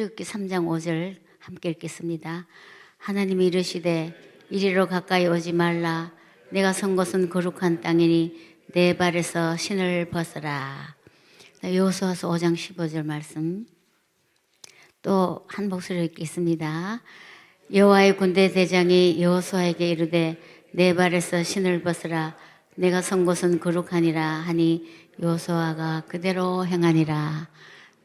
출애굽기 3장 5절 함께 읽겠습니다. 하나님이 이르시되 이리로 가까이 오지 말라. 내가 선 곳은 거룩한 땅이니 내 발에서 신을 벗어라. 여호수아서 5장 15절 말씀 또 한 목소리로 읽겠습니다. 여호와의 군대 대장이 여호수아에게 이르되 내 발에서 신을 벗으라. 내가 선 곳은 거룩하니라 하니 여호수아가 그대로 행하니라.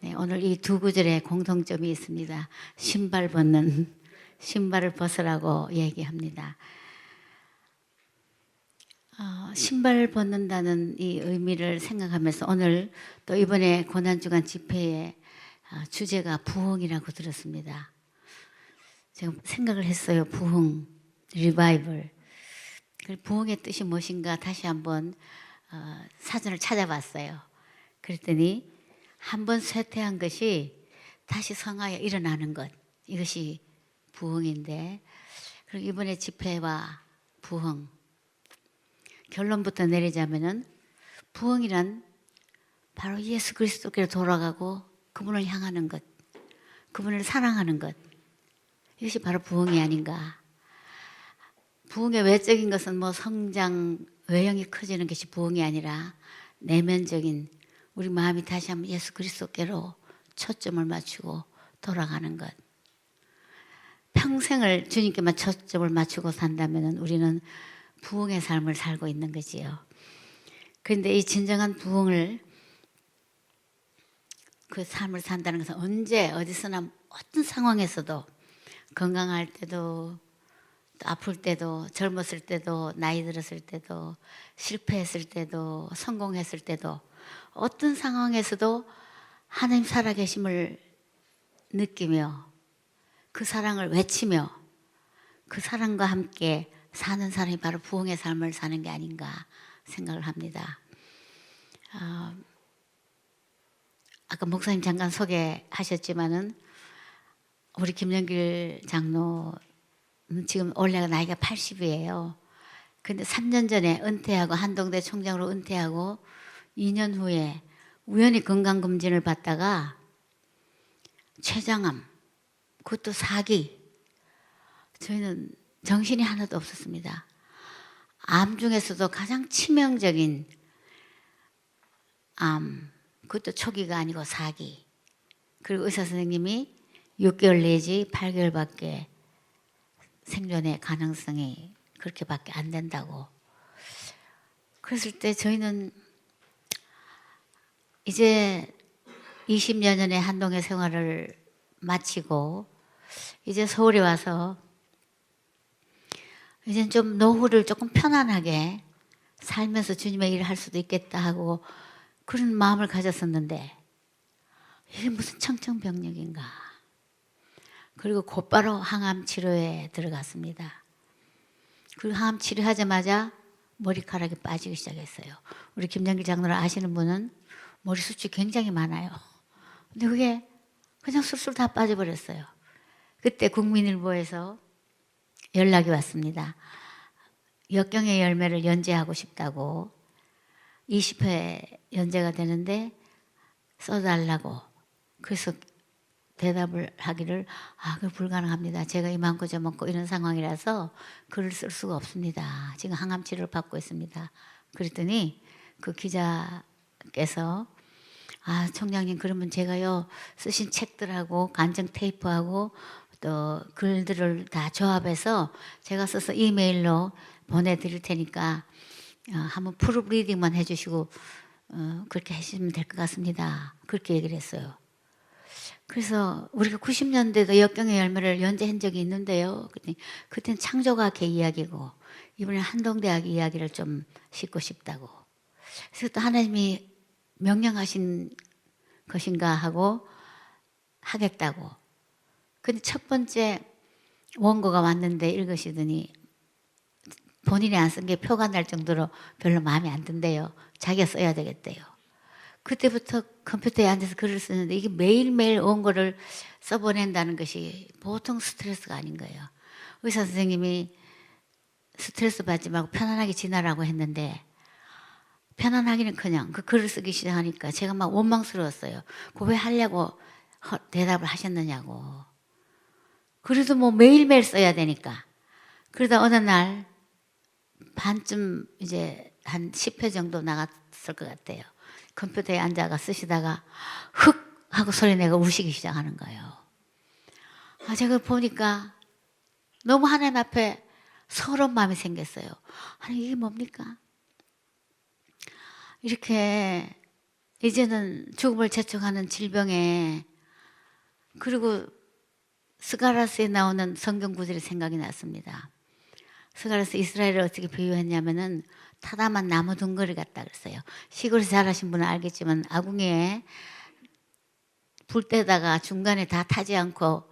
네, 오늘 이 두 구절에 공통점이 있습니다. 신발 벗는, 신발을 벗으라고 얘기합니다. 신발 벗는다는 이 의미를 생각하면서 오늘 또 이번에 고난주간 집회의 주제가 부흥이라고 들었습니다. 제가 생각을 했어요. 부흥, 리바이벌. 부흥의 뜻이 무엇인가 다시 한번 사전을 찾아봤어요. 그랬더니 한번 쇠퇴한 것이 다시 성하여 일어나는 것, 이것이 부흥인데, 그리고 이번에 집회와 부흥, 결론부터 내리자면은 부흥이란 바로 예수 그리스도께로 돌아가고 그분을 향하는 것, 그분을 사랑하는 것, 이것이 바로 부흥이 아닌가. 부흥의 외적인 것은 뭐 성장, 외형이 커지는 것이 부흥이 아니라 내면적인 우리 마음이 다시 한번 예수 그리스도께로 초점을 맞추고 돌아가는 것. 평생을 주님께만 초점을 맞추고 산다면 우리는 부흥의 삶을 살고 있는 거지요. 그런데 이 진정한 부흥을, 그 삶을 산다는 것은 언제 어디서나 어떤 상황에서도, 건강할 때도 또 아플 때도, 젊었을 때도, 나이 들었을 때도, 실패했을 때도, 성공했을 때도, 어떤 상황에서도 하나님 살아계심을 느끼며 그 사랑을 외치며 그 사랑과 함께 사는 사람이 바로 부흥의 삶을 사는 게 아닌가 생각을 합니다. 아까 목사님 잠깐 소개하셨지만은 우리 김영길 장로 지금 올해가 나이가 80이에요. 근데 3년 전에 은퇴하고 한동대 총장으로 은퇴하고 2년 후에 우연히 건강검진을 받다가 췌장암, 그것도 4기. 저희는 정신이 하나도 없었습니다. 암 중에서도 가장 치명적인 암, 그것도 초기가 아니고 4기. 그리고 의사 선생님이 6개월 내지 8개월밖에 생존의 가능성이 그렇게밖에 안 된다고. 그랬을 때 저희는 이제 20여 년의 한동의 생활을 마치고 이제 서울에 와서 이제 좀 노후를 조금 편안하게 살면서 주님의 일을 할 수도 있겠다 하고 그런 마음을 가졌었는데 이게 무슨 청천벽력인가. 그리고 곧바로 항암 치료에 들어갔습니다. 그리고 항암 치료하자마자 머리카락이 빠지기 시작했어요. 우리 김정길 장로를 아시는 분은 머리숱이 굉장히 많아요. 근데 그게 그냥 술술 다 빠져버렸어요. 그때 국민일보에서 연락이 왔습니다. 역경의 열매를 연재하고 싶다고 20회 연재가 되는데 써달라고. 그래서 대답을 하기를 그거 불가능합니다. 제가 이만큼 저만큼 이런 상황이라서 글을 쓸 수가 없습니다. 지금 항암 치료를 받고 있습니다. 그랬더니 그 기자께서 총장님 그러면 제가요 쓰신 책들하고 간증 테이프하고 또 글들을 다 조합해서 제가 써서 이메일로 보내드릴 테니까 한번 프루프 리딩만 해주시고 그렇게 하시면 될 것 같습니다. 그렇게 얘기를 했어요. 그래서 우리가 90년대도 역경의 열매를 연재한 적이 있는데요. 그때는 창조과학회 이야기고 이번에 한동대학 이야기를 좀 싣고 싶다고. 그래서 또 하나님이 명령하신 것인가 하고 하겠다고. 근데 첫 번째 원고가 왔는데 읽으시더니 본인이 안 쓴 게 표가 날 정도로 별로 마음에 안 든대요. 자기가 써야 되겠대요. 그때부터 컴퓨터에 앉아서 글을 쓰는데 이게 매일매일 원고를 써보낸다는 것이 보통 스트레스가 아닌 거예요. 의사 선생님이 스트레스 받지 말고 편안하게 지나라고 했는데 편안하기는 그냥 그 글을 쓰기 시작하니까 제가 막 원망스러웠어요. 그거 왜 하려고 대답을 하셨느냐고. 그래도 뭐 매일매일 써야 되니까. 그러다 어느 날 반쯤 이제 한 10회 정도 나갔을 것 같아요. 컴퓨터에 앉아가 쓰시다가 흑 하고 소리 내고 우시기 시작하는 거예요. 제가 보니까 너무 하나님 앞에 서러운 마음이 생겼어요. 아니 이게 뭡니까? 이렇게 이제는 죽음을 재촉하는 질병에, 그리고 스가랴서에 나오는 성경 구절이 생각이 났습니다. 스가랴서 이스라엘을 어떻게 비유했냐면은 타다만 나무 둥거리 같다 그랬어요. 시골에서 자라신 분은 알겠지만 아궁이에 불 때다가 중간에 다 타지 않고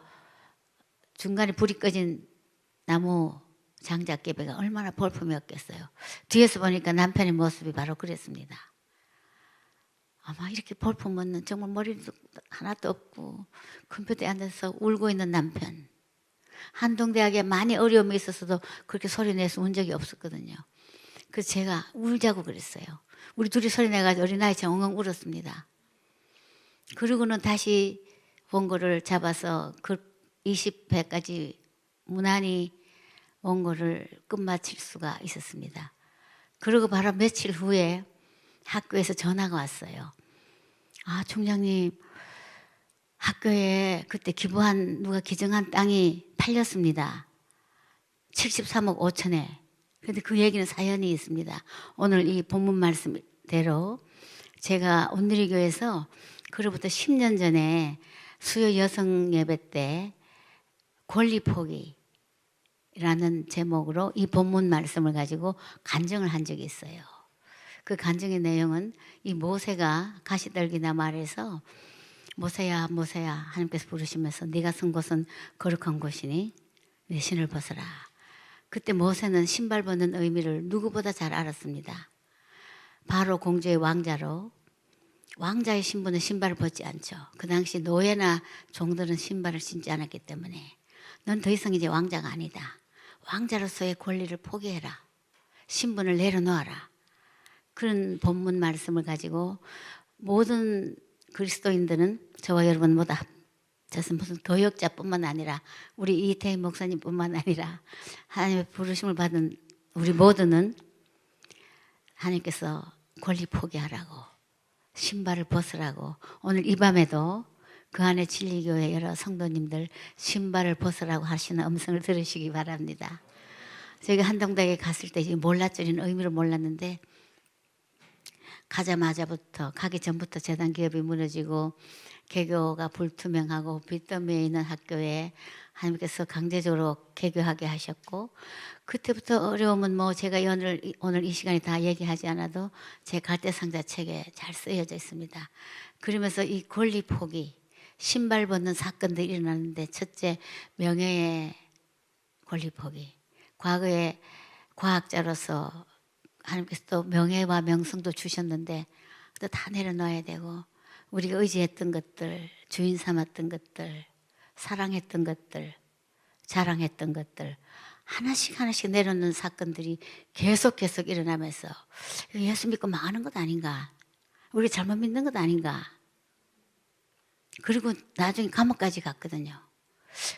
중간에 불이 꺼진 나무 장작개비가 얼마나 볼품이 없겠어요. 뒤에서 보니까 남편의 모습이 바로 그랬습니다. 아마 이렇게 볼품 없는, 정말 머리도 하나도 없고 컴퓨터에 앉아서 울고 있는 남편. 한동대학에 많이 어려움이 있었어도 그렇게 소리 내서 운 적이 없었거든요. 그래서 제가 울자고 그랬어요. 우리 둘이 소리 내가지고 어린아이처럼 엉엉 울었습니다. 그러고는 다시 원고를 잡아서 그 20회까지 무난히 원고를 끝마칠 수가 있었습니다. 그리고 바로 며칠 후에 학교에서 전화가 왔어요. 총장님, 학교에 그때 기부한, 누가 기증한 땅이 팔렸습니다. 73억 5천에. 그런데 그 얘기는 사연이 있습니다. 오늘 이 본문 말씀대로 제가 온누리교에서 그로부터 10년 전에 수요 여성 예배 때 권리 포기라는 제목으로 이 본문 말씀을 가지고 간증을 한 적이 있어요. 그 간증의 내용은 이 모세가 가시떨기나 말에서 모세야 모세야 하나님께서 부르시면서 네가 선 곳은 거룩한 곳이니 내 신을 벗어라. 그때 모세는 신발 벗는 의미를 누구보다 잘 알았습니다. 바로 공주의 왕자로, 왕자의 신부는 신발을 벗지 않죠. 그 당시 노예나 종들은 신발을 신지 않았기 때문에 넌 더 이상 이제 왕자가 아니다. 왕자로서의 권리를 포기해라. 신분을 내려놓아라. 그런 본문 말씀을 가지고 모든 그리스도인들은, 저와 여러분 모두 합쳐서 무슨 도역자뿐만 아니라 우리 이태희 목사님뿐만 아니라 하나님의 부르심을 받은 우리 모두는 하나님께서 권리 포기하라고, 신발을 벗으라고, 오늘 이 밤에도 그 안에 진리교회 여러 성도님들 신발을 벗으라고 하시는 음성을 들으시기 바랍니다. 저희가 한동대에 갔을 때 몰랐죠. 의미를 몰랐는데 가기 전부터 재단 기업이 무너지고 개교가 불투명하고 빚더미에 있는 학교에 하나님께서 강제적으로 개교하게 하셨고, 그때부터 어려움은 뭐 제가 오늘 이 시간에 다 얘기하지 않아도 제 갈대상자 책에 잘 쓰여져 있습니다. 그러면서 이 권리 포기, 신발 벗는 사건들이 일어나는데, 첫째 명예의 권리 포기. 과거에 과학자로서 하나님께서 또 명예와 명성도 주셨는데 또 다 내려놔야 되고, 우리가 의지했던 것들, 주인 삼았던 것들, 사랑했던 것들, 자랑했던 것들 하나씩 하나씩 내려놓는 사건들이 계속 일어나면서 예수 믿고 망하는 것 아닌가, 우리 잘못 믿는 것 아닌가. 그리고 나중에 감옥까지 갔거든요.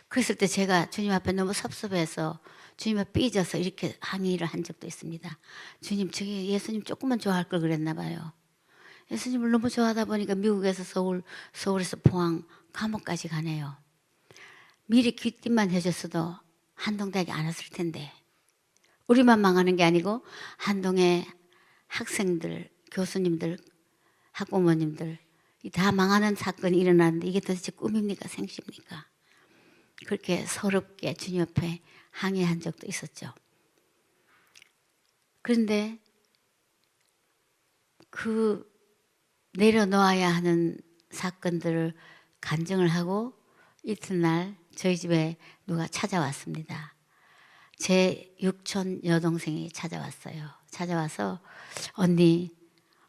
그랬을 때 제가 주님 앞에 너무 섭섭해서 주님 앞에 삐져서 이렇게 항의를 한 적도 있습니다. 주님, 저기 예수님 조금만 좋아할 걸 그랬나 봐요. 예수님을 너무 좋아하다 보니까 미국에서 서울에서 포항, 감옥까지 가네요. 미리 귀띔만 해줬어도 한동대학에 안 왔을 텐데, 우리만 망하는 게 아니고 한동의 학생들, 교수님들, 학부모님들 다 망하는 사건이 일어나는데 이게 도대체 꿈입니까 생시입니까? 그렇게 서럽게 주님 앞에 항의한 적도 있었죠. 그런데 그 내려놓아야 하는 사건들을 간증을 하고 이튿날 저희 집에 누가 찾아왔습니다. 제 육촌 여동생이 찾아와서 언니,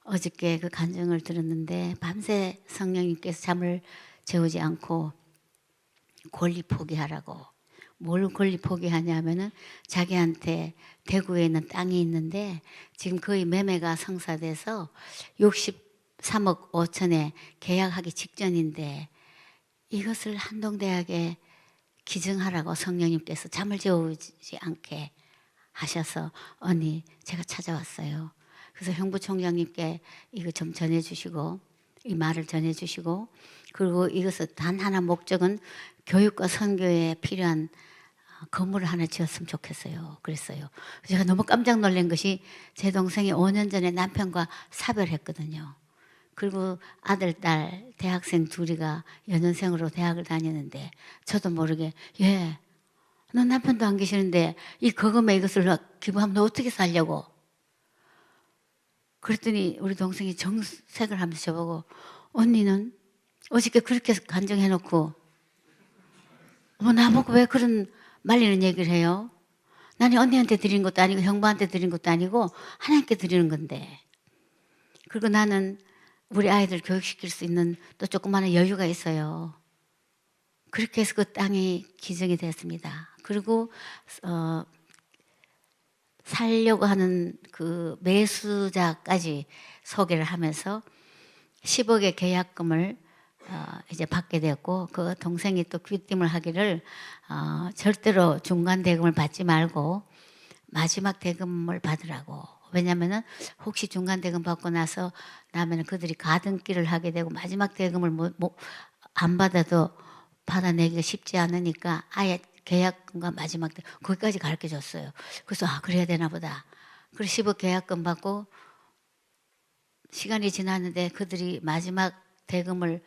어저께 그 간증을 들었는데 밤새 성령님께서 잠을 재우지 않고 권리 포기하라고. 뭘 권리 포기하냐면은 자기한테 대구에 있는 땅이 있는데 지금 거의 매매가 성사돼서 63억 5천에 계약하기 직전인데 이것을 한동대학에 기증하라고 성령님께서 잠을 재우지 않게 하셔서 언니 제가 찾아왔어요. 그래서 형부총장님께 이거 좀 전해주시고 이 말을 전해주시고 그리고 이것을 단 하나 목적은 교육과 선교에 필요한 건물을 하나 지었으면 좋겠어요. 그랬어요. 제가 너무 깜짝 놀란 것이 제 동생이 5년 전에 남편과 사별했거든요. 그리고 아들, 딸, 대학생 둘이가 연년생으로 대학을 다니는데 저도 모르게 너 남편도 안 계시는데 이 거금에 이것을 기부하면 너 어떻게 살려고? 그랬더니 우리 동생이 정색을 하면서 저보고 언니는 어저께 그렇게 간증해놓고 나보고 왜 그런 말리는 얘기를 해요? 나는 언니한테 드리는 것도 아니고 형부한테 드리는 것도 아니고 하나님께 드리는 건데 그리고 나는 우리 아이들 교육시킬 수 있는 또 조그마한 여유가 있어요. 그렇게 해서 그 땅이 기증이 됐습니다. 그리고 살려고 하는 그 매수자까지 소개를 하면서 10억의 계약금을 이제 받게 되었고 그 동생이 또 귀띔을 하기를 절대로 중간 대금을 받지 말고 마지막 대금을 받으라고. 왜냐하면은 혹시 중간 대금 받고 나면은 그들이 가등기를 하게 되고 마지막 대금을 안 받아도 받아내기가 쉽지 않으니까 아예 계약금과 마지막 대금 거기까지 가르쳐 줬어요. 그래서 그래야 되나 보다. 그래서 10억 계약금 받고 시간이 지났는데 그들이 마지막 대금을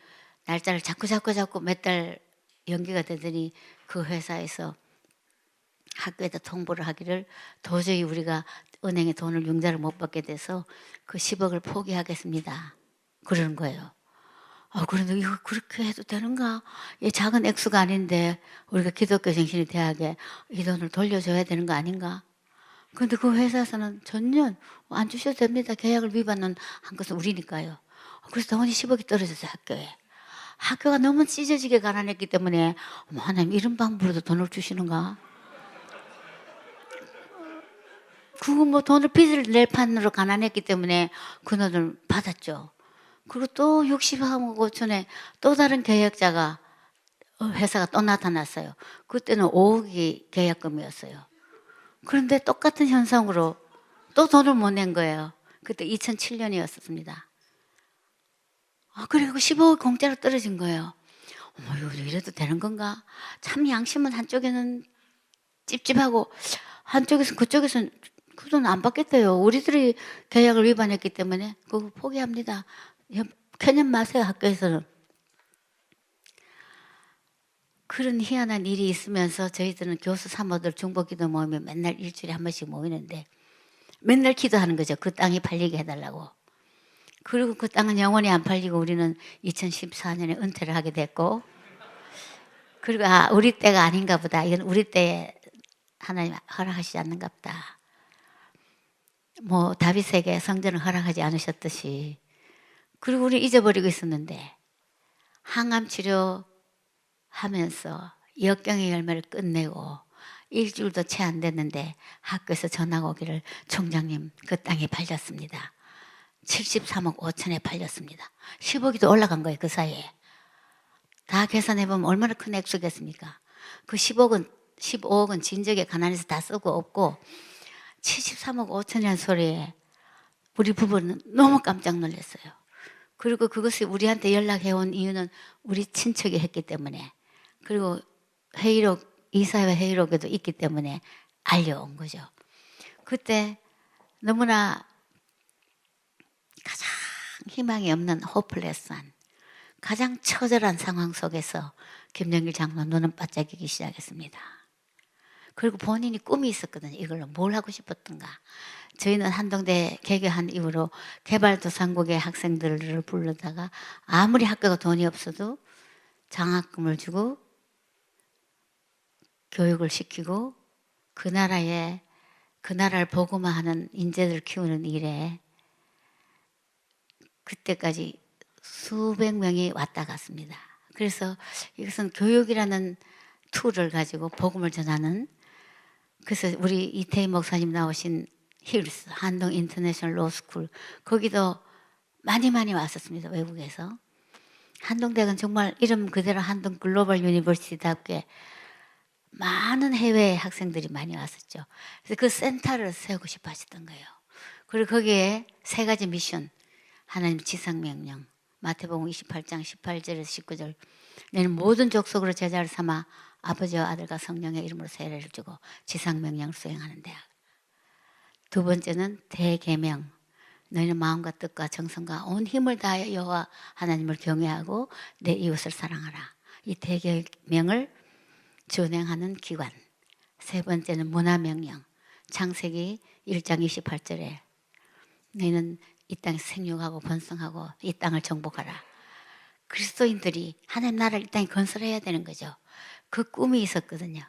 날짜를 자꾸 몇 달 연기가 되더니 그 회사에서 학교에다 통보를 하기를 도저히 우리가 은행에 돈을 융자를 못 받게 돼서 그 10억을 포기하겠습니다. 그러는 거예요. 그런데 이거 그렇게 해도 되는가? 이 작은 액수가 아닌데 우리가 기독교 정신이 대학에 이 돈을 돌려줘야 되는 거 아닌가? 그런데 그 회사에서는 전혀 안 주셔도 됩니다. 계약을 위반한 것은 우리니까요. 그래서 돈이 10억이 떨어졌어요. 학교가 너무 찢어지게 가난했기 때문에 하나님 이런 방법으로도 돈을 주시는가? 그거 돈을 빚을 낼 판으로 가난했기 때문에 그 돈을 받았죠. 그리고 또 60억 5천에 또 다른 계약자가 회사가 또 나타났어요. 그때는 5억이 계약금이었어요. 그런데 똑같은 현상으로 또 돈을 못 낸 거예요. 그때 2007년이었습니다. 그리고 15억 공짜로 떨어진 거예요. 이래도 되는 건가? 참 양심은 한쪽에는 찝찝하고 한쪽에서는 그쪽에서는 그 돈 안 받겠대요. 우리들이 계약을 위반했기 때문에 그거 포기합니다. 캐년 마세요. 학교에서는. 그런 희한한 일이 있으면서 저희들은 교수 사모들 중보기도 모임에 맨날 일주일에 한 번씩 모이는데 맨날 기도하는 거죠. 그 땅이 팔리게 해달라고. 그리고 그 땅은 영원히 안 팔리고 우리는 2014년에 은퇴를 하게 됐고 그리고 우리 때가 아닌가 보다. 이건 우리 때에 하나님 허락하시지 않는가 보다. 다윗에게 성전을 허락하지 않으셨듯이 그리고 우리 잊어버리고 있었는데 항암 치료하면서 역경의 열매를 끝내고 일주일도 채 안 됐는데 학교에서 전화가 오기를 총장님 그 땅이 팔렸습니다. 73억 5천에 팔렸습니다. 10억이 더 올라간 거예요. 그 사이에. 다 계산해보면 얼마나 큰 액수겠습니까? 그 15억은 진적에 가난해서 다 쓰고 없고 73억 5천이라는 소리에 우리 부부는 너무 깜짝 놀랐어요. 그리고 그것이 우리한테 연락해온 이유는 우리 친척이 했기 때문에 그리고 이사회 회의록에도 있기 때문에 알려온 거죠. 그때 너무나 가장 희망이 없는 호플레스한 가장 처절한 상황 속에서 김영길 장로 눈은 반짝이기 시작했습니다. 그리고 본인이 꿈이 있었거든요. 이걸로 뭘 하고 싶었던가. 저희는 한동대 개교한 이후로 개발도상국의 학생들을 부르다가 아무리 학교가 돈이 없어도 장학금을 주고 교육을 시키고 그 나라를 복음화하는 인재들 키우는 일에 그때까지 수백 명이 왔다 갔습니다. 그래서 이것은 교육이라는 툴을 가지고 복음을 전하는 그래서 우리 이태희 목사님 나오신 힐스 한동 인터내셔널 로스쿨 거기도 많이 왔었습니다. 외국에서. 한동대학은 정말 이름 그대로 한동 글로벌 유니버시티답게 많은 해외 학생들이 많이 왔었죠. 그래서 그 센터를 세우고 싶어 하셨던 거예요. 그리고 거기에 세 가지 미션, 하나님 지상명령, 마태복음 28장 18절에서 19절, 너는 모든 족속으로 제자를 삼아 아버지와 아들과 성령의 이름으로 세례를 주고 지상명령을 수행하는 대학. 두 번째는 대계명, 너희는 마음과 뜻과 정성과 온 힘을 다하여 여호와 하나님을 경외하고 내 이웃을 사랑하라. 이 대계명을 준행하는 기관. 세 번째는 문화명령, 창세기 1장 28절에 너희는 이 땅에서 생육하고 번성하고 이 땅을 정복하라. 그리스도인들이 하나님 나라를 이 땅에 건설해야 되는 거죠. 그 꿈이 있었거든요.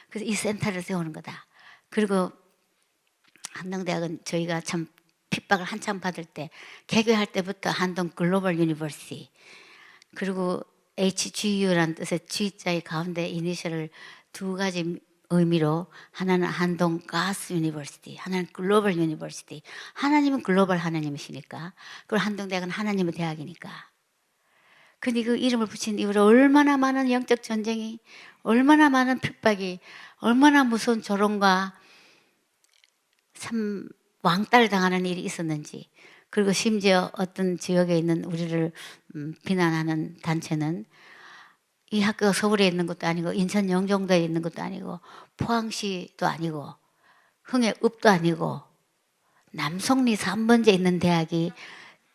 그래서 이 센터를 세우는 거다. 그리고 한동대학은 저희가 참 핍박을 한참 받을 때 개교할 때부터 한동 글로벌 유니버시티, 그리고 HGU라는 뜻의 G자의 가운데 이니셜을 두 가지 의미로, 하나는 한동 가스 유니버시티, 하나는 글로벌 유니버시티. 하나님은 글로벌 하나님이시니까, 그리고 한동대학은 하나님의 대학이니까. 근데 그 이름을 붙인 이후로 얼마나 많은 영적 전쟁이, 얼마나 많은 핍박이, 얼마나 무서운 조롱과 참 왕따를 당하는 일이 있었는지. 그리고 심지어 어떤 지역에 있는 우리를 비난하는 단체는 이 학교가 서울에 있는 것도 아니고 인천 영종도에 있는 것도 아니고 포항시도 아니고 흥해읍도 아니고 남송리 3번지에 있는 대학이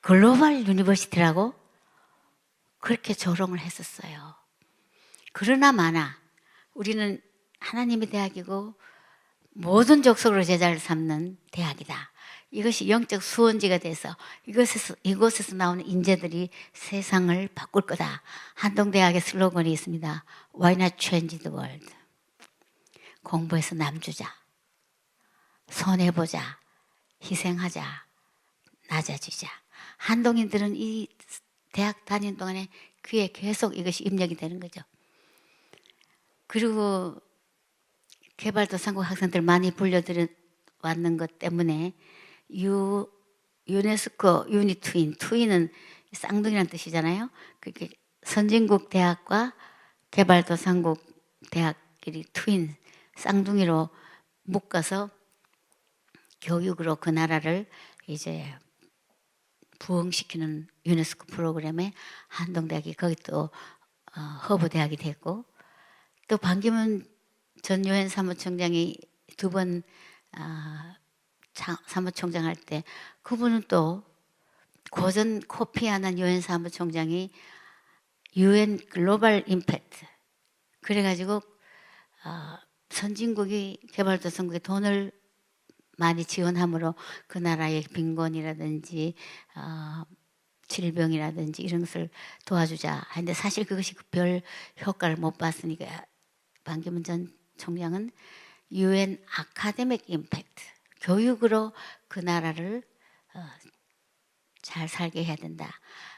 글로벌 유니버시티라고 그렇게 조롱을 했었어요. 그러나 마나 우리는 하나님의 대학이고 모든 족속으로 제자를 삼는 대학이다. 이것이 영적 수원지가 돼서 이곳에서 나오는 인재들이 세상을 바꿀 거다. 한동대학의 슬로건이 있습니다. Why not change the world? 공부해서 남주자, 손해보자, 희생하자, 낮아지자. 한동인들은 이 대학 다니는 동안에 귀에 계속 이것이 입력이 되는 거죠. 그리고 개발도상국 학생들 많이 불려들여왔는 것 때문에 유네스코 유니트윈, 트윈은 쌍둥이라는 뜻이잖아요. 그게 선진국 대학과 개발도상국 대학끼리 트윈, 쌍둥이로 묶어서 교육으로 그 나라를 이제 부흥시키는 유네스코 프로그램에 한동대학이 거기 또 허브 대학이 됐고, 또 반기문 전 유엔 사무총장이 두 번 사무총장 할 때 그분은 또 고전 코피아난 유엔 사무총장이 유엔 글로벌 임팩트, 그래가지고 선진국이 개발도상국에 돈을 많이 지원함으로 그 나라의 빈곤이라든지 질병이라든지 이런 것을 도와주자 하는데, 사실 그것이 별 효과를 못 봤으니까 반기문 전 총장은 유엔 아카데믹 임팩트, 교육으로 그 나라를 잘 살게 해야 된다.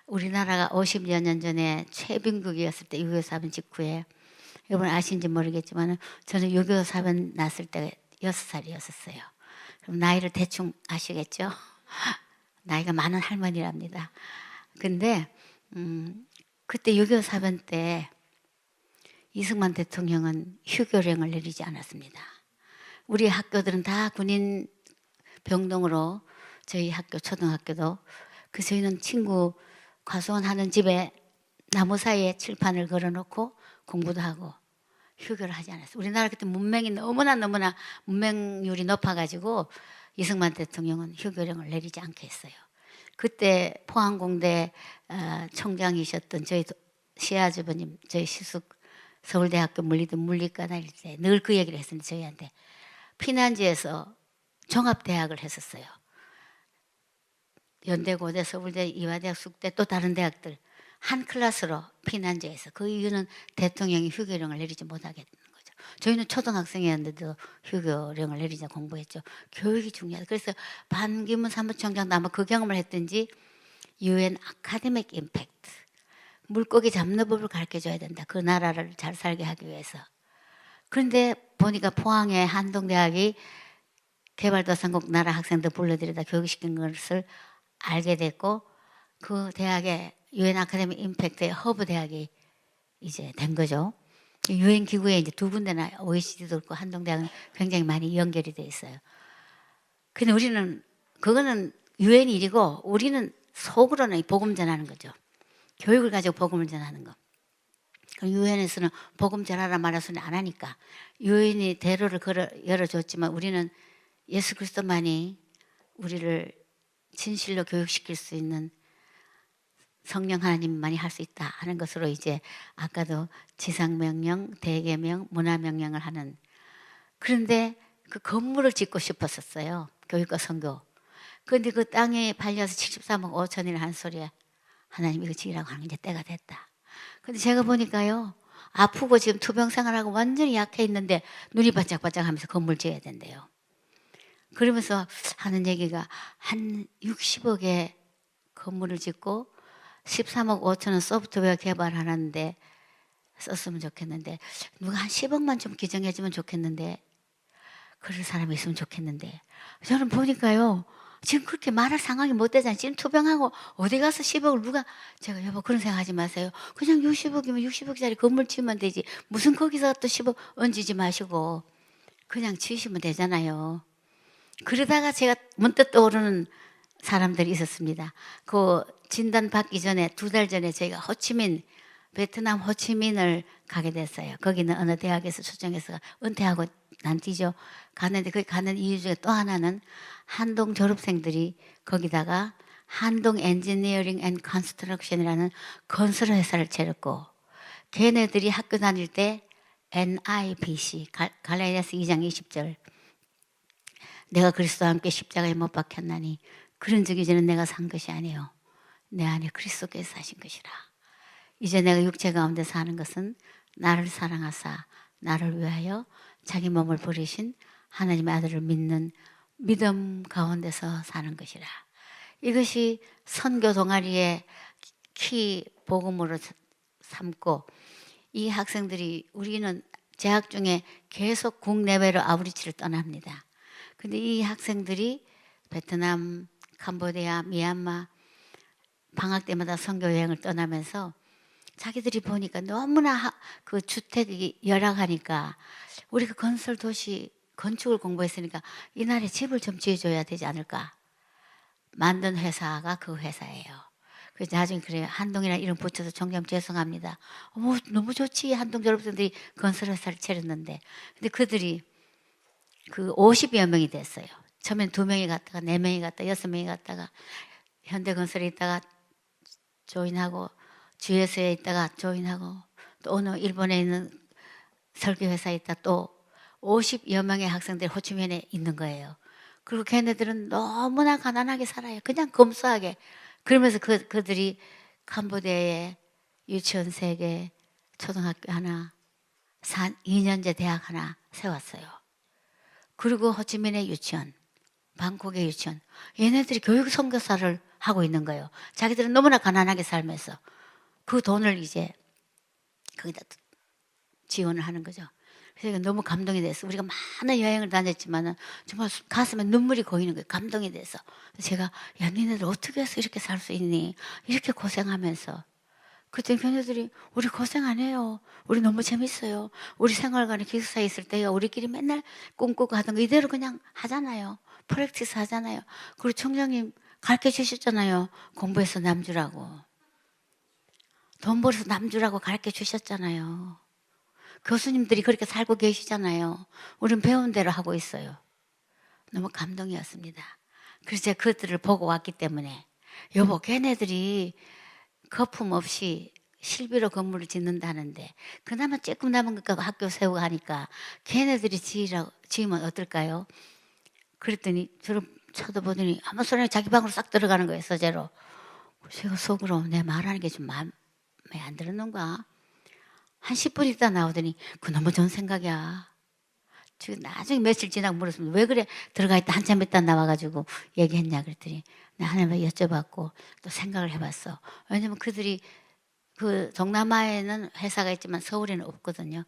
우리나라가 50여 년 전에 최빈국이었을 때, 6.25 사변 직후에, 여러분 아신지 모르겠지만 저는 6.25 사변 났을 때 6살이었어요. 그럼 나이를 대충 아시겠죠? 나이가 많은 할머니랍니다. 근데 그때 6.25 사변 때 이승만 대통령은 휴교령을 내리지 않았습니다. 우리 학교들은 다 군인 병동으로, 저희 학교 초등학교도, 그 저희는 친구 과수원 하는 집에 나무 사이에 칠판을 걸어놓고 공부도 하고 휴교를 하지 않았어요. 우리나라 그때 문맹이 너무나 문맹률이 높아가지고 이승만 대통령은 휴교령을 내리지 않게 했어요. 그때 포항공대 총장이셨던 저희 시아주버님, 저희 시숙 서울대학교 물리대 물리과 다닐 때 늘 그 얘기를 했었는데, 저희한테 피난지에서 종합대학을 했었어요. 연대, 고대, 서울대, 이화대학, 숙대, 또 다른 대학들 한 클래스로 피난지에서. 그 이유는 대통령이 휴교령을 내리지 못하게 되는 거죠. 저희는 초등학생이었는데도 휴교령을 내리자 공부했죠. 교육이 중요하다. 그래서 반기문 사무총장도 아마 그 경험을 했든지 유엔 아카데믹 임팩트, 물고기 잡는 법을 가르쳐줘야 된다. 그 나라를 잘 살게 하기 위해서. 그런데 보니까 포항의 한동대학이 개발도상국 나라 학생들 불러들여다 교육시킨 것을 알게 됐고, 그 대학에 유엔 아카데미 임팩트의 허브 대학이 이제 된 거죠. 유엔 기구에 이제 두 군데나 OECD도 그렇고 한동대학은 굉장히 많이 연결이 돼 있어요. 근데 우리는 그거는 유엔 일이고 우리는 속으로는 복음 전하는 거죠. 교육을 가지고 복음을 전하는 거. 유엔에서는 복음 전하라 말해서는 안 하니까 유엔이 대로를 열어줬지만 우리는 예수 그리스도만이 우리를 진실로 교육시킬 수 있는 성령 하나님만이 할 수 있다 하는 것으로 이제 아까도 지상명령, 대계명, 문화명령을 하는. 그런데 그 건물을 짓고 싶었었어요. 교육과 선교. 그런데 그 땅에 팔려서 73억 5천이라 한 소리에 하나님 이거 지으라고 하는 게 때가 됐다. 근데 제가 보니까요. 아프고 지금 투병 생활하고 완전히 약해 있는데 눈이 바짝바짝 하면서 건물 지어야 된대요. 그러면서 하는 얘기가 한 60억에 건물을 짓고 13억 5천원 소프트웨어 개발하는데 썼으면 좋겠는데 누가 한 10억만 좀 기증해주면 좋겠는데 그럴 사람이 있으면 좋겠는데 저는 보니까요. 지금 그렇게 말할 상황이 못 되잖아요. 지금 투병하고 어디 가서 10억을 누가 제가 여보 그런 생각하지 마세요. 그냥 60억이면 60억짜리 건물 지으면 되지. 무슨 거기서 또 10억 얹지 마시고 그냥 지으시면 되잖아요. 그러다가 제가 문득 떠오르는 사람들이 있었습니다. 그 진단 받기 전에 2달 전에 저희가 호치민 베트남 호치민을 가게 됐어요. 거기는 어느 대학에서 초청해서 은퇴하고 난 뒤죠. 갔는데 거기 가는 이유 중에 또 하나는 한동 졸업생들이 거기다가 한동 엔지니어링 앤 컨스트럭션이라는 건설 회사를 차렸고 걔네들이 학교 다닐 때 NIBC 갈라디아서 2장 20절 내가 그리스도와 함께 십자가에 못 박혔나니 그런 적이 이제는 내가 산 것이 아니에요. 내 안에 그리스도께서 사신 것이라. 이제 내가 육체 가운데 사는 것은 나를 사랑하사 나를 위하여 자기 몸을 버리신 하나님의 아들을 믿는 믿음 가운데서 사는 것이라. 이것이 선교 동아리의 키 복음으로 삼고 이 학생들이 우리는 재학 중에 계속 국내외로 아우리치를 떠납니다. 근데 이 학생들이 베트남, 캄보디아, 미얀마 방학 때마다 선교 여행을 떠나면서 자기들이 보니까 너무나 그 주택이 열악하니까 우리가 건설 도시 건축을 공부했으니까 이날에 집을 좀 지어줘야 되지 않을까 만든 회사가 그 회사예요. 그래서 나중에 그래요. 한동이라는 이름 붙여서 종종 죄송합니다. 너무 좋지. 한동 졸업생들이 건설 회사를 차렸는데 근데 그들이 그 50여 명이 됐어요. 처음엔 2명이 갔다가 4명이 갔다가 6명이 갔다가 현대건설에 있다가 조인하고 GS에 있다가 조인하고 또 어느 일본에 있는 설계회사에 있다 또 50여 명의 학생들이 호치민에 있는 거예요. 그리고 걔네들은 너무나 가난하게 살아요. 그냥 검소하게. 그러면서 그들이 캄보디아에 유치원 3개, 초등학교 하나, 2년제 대학 하나 세웠어요. 그리고 호치민의 유치원, 방콕의 유치원. 얘네들이 교육 선교사를 하고 있는 거예요. 자기들은 너무나 가난하게 살면서 그 돈을 이제 거기다 지원을 하는 거죠. 그래서 너무 감동이 됐어. 우리가 많은 여행을 다녔지만은 정말 가슴에 눈물이 고이는 거예요. 감동이 돼서. 제가 야, 니네들 어떻게 해서 이렇게 살 수 있니? 이렇게 고생하면서. 그때 걔네들이 우리 고생 안 해요. 우리 너무 재밌어요. 우리 생활관에 기숙사에 있을 때요. 우리끼리 맨날 꿈꾸고 하던 거 이대로 그냥 하잖아요. 프랙티스 하잖아요. 그리고 총장님 가르쳐 주셨잖아요. 공부해서 남주라고. 돈 벌어서 남주라고 가르쳐 주셨잖아요. 교수님들이 그렇게 살고 계시잖아요. 우리는 배운 대로 하고 있어요. 너무 감동이었습니다. 그래서 제가 그것들을 보고 왔기 때문에 여보 걔네들이 거품 없이 실비로 건물을 짓는다는데 그나마 조금 남은 것 학교 세우고 하니까 걔네들이 지으면 어떨까요? 그랬더니 저를 쳐다보더니 아무 소리나 자기 방으로 싹 들어가는 거예요. 서재로. 제가 속으로 내 말하는 게 좀 마음에 안 들었는가? 한 10분 있다 나오더니 그 너무 좋은 생각이야. 지금 나중에 며칠 지나고 물었습니다. 왜 그래? 들어가 있다 한참 있다 나와가지고 얘기했냐 그랬더니 내가 하나님께 여쭤봤고 또 생각을 해봤어. 왜냐면 그들이 그 동남아에는 회사가 있지만 서울에는 없거든요.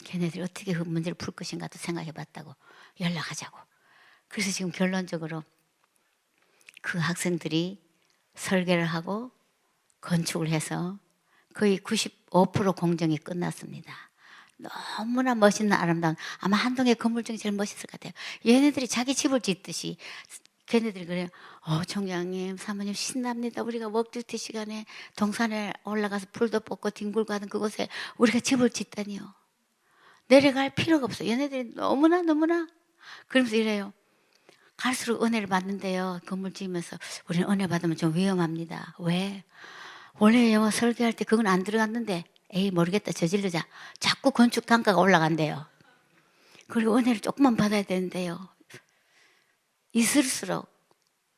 걔네들이 어떻게 그 문제를 풀 것인가 또 생각해봤다고 연락하자고. 그래서 지금 결론적으로 그 학생들이 설계를 하고 건축을 해서 거의 95% 공정이 끝났습니다. 너무나 멋있는 아름다운, 아마 한동의 건물 중에 제일 멋있을 것 같아요. 얘네들이 자기 집을 짓듯이 걔네들이 그래요. 총장님, 사모님 신납니다. 우리가 먹주티 시간에 동산에 올라가서 풀도 뽑고 뒹굴고 하는 그곳에 우리가 집을 짓다니요. 내려갈 필요가 없어. 얘네들이 너무나 그러면서 이래요. 갈수록 은혜를 받는데요. 건물 지으면서 우리는 은혜 받으면 좀 위험합니다. 왜? 원래 영화 설계할 때 그건 안 들어갔는데 에이 모르겠다 저질러자. 자꾸 건축 단가가 올라간대요. 그리고 은혜를 조금만 받아야 되는데요. 있을수록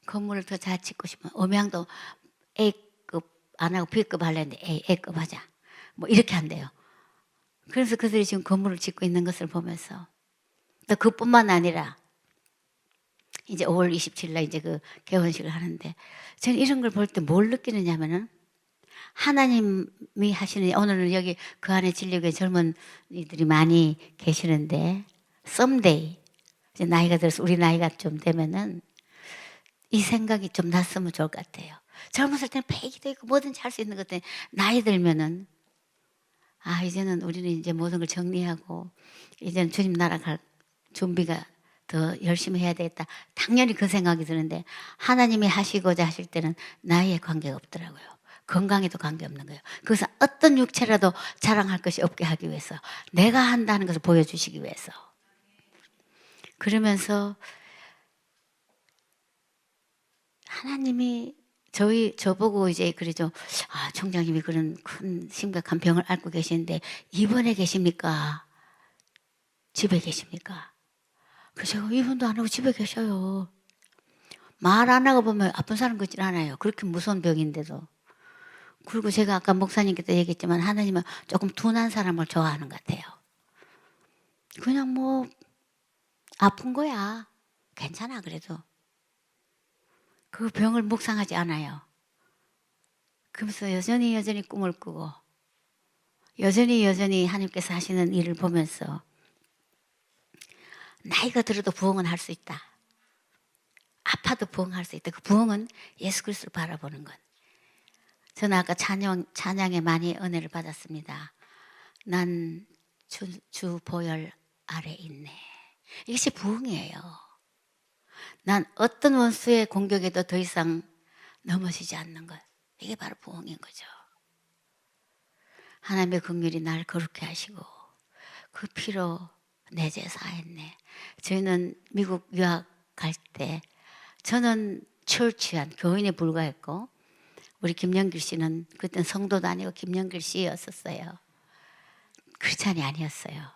건물을 더 잘 짓고 싶으면 음향도 A급 안 하고 B급 하려는데 A급 하자. 뭐 이렇게 한대요. 그래서 그들이 지금 건물을 짓고 있는 것을 보면서 또 그뿐만 아니라 이제 5월 27일 날 이제 그 개원식을 하는데 저는 이런 걸 볼 때 뭘 느끼느냐면은 하나님이 하시는 오늘은 여기 그 안에 진료교회 젊은 이들이 많이 계시는데 someday 이제 나이가 들어서 우리 나이가 좀 되면은 이 생각이 좀 났으면 좋을 것 같아요. 젊었을 때는 패기도 있고 뭐든지 할 수 있는 것 같아. 나이 들면은 이제는 우리는 이제 모든 걸 정리하고 이제는 주님 나라 갈 준비가 더 열심히 해야 되겠다. 당연히 그 생각이 드는데 하나님이 하시고자 하실 때는 나이에 관계가 없더라고요. 건강에도 관계없는 거예요. 그래서 어떤 육체라도 자랑할 것이 없게 하기 위해서 내가 한다는 것을 보여주시기 위해서 그러면서 하나님이 저보고 이제 그러죠. 총장님이 그런 큰 심각한 병을 앓고 계시는데 입원해 계십니까? 집에 계십니까? 그래서 입원도 안 하고 집에 계셔요. 말 안 하고 보면 아픈 사람 같지 않아요. 그렇게 무서운 병인데도. 그리고 제가 아까 목사님께도 얘기했지만 하나님은 조금 둔한 사람을 좋아하는 것 같아요. 그냥 뭐 아픈 거야. 괜찮아 그래도. 그 병을 묵상하지 않아요. 그러면서 여전히 꿈을 꾸고 여전히 하나님께서 하시는 일을 보면서 나이가 들어도 부흥은 할 수 있다. 아파도 부흥할 수 있다. 그 부흥은 예수 그리스도를 바라보는 것. 저는 아까 찬양에 많이 은혜를 받았습니다. 난 주 보혈 아래 있네. 이것이 부흥이에요. 난 어떤 원수의 공격에도 더 이상 넘어지지 않는 것. 이게 바로 부흥인 거죠. 하나님의 긍휼이 날 거룩해 하시고 그 피로 내 죄 사했네. 저희는 미국 유학 갈 때 저는 철치한 교인에 불과했고 우리 김영길 씨는 그때는 성도도 아니고 김영길 씨였었어요. 크리스찬이 아니었어요.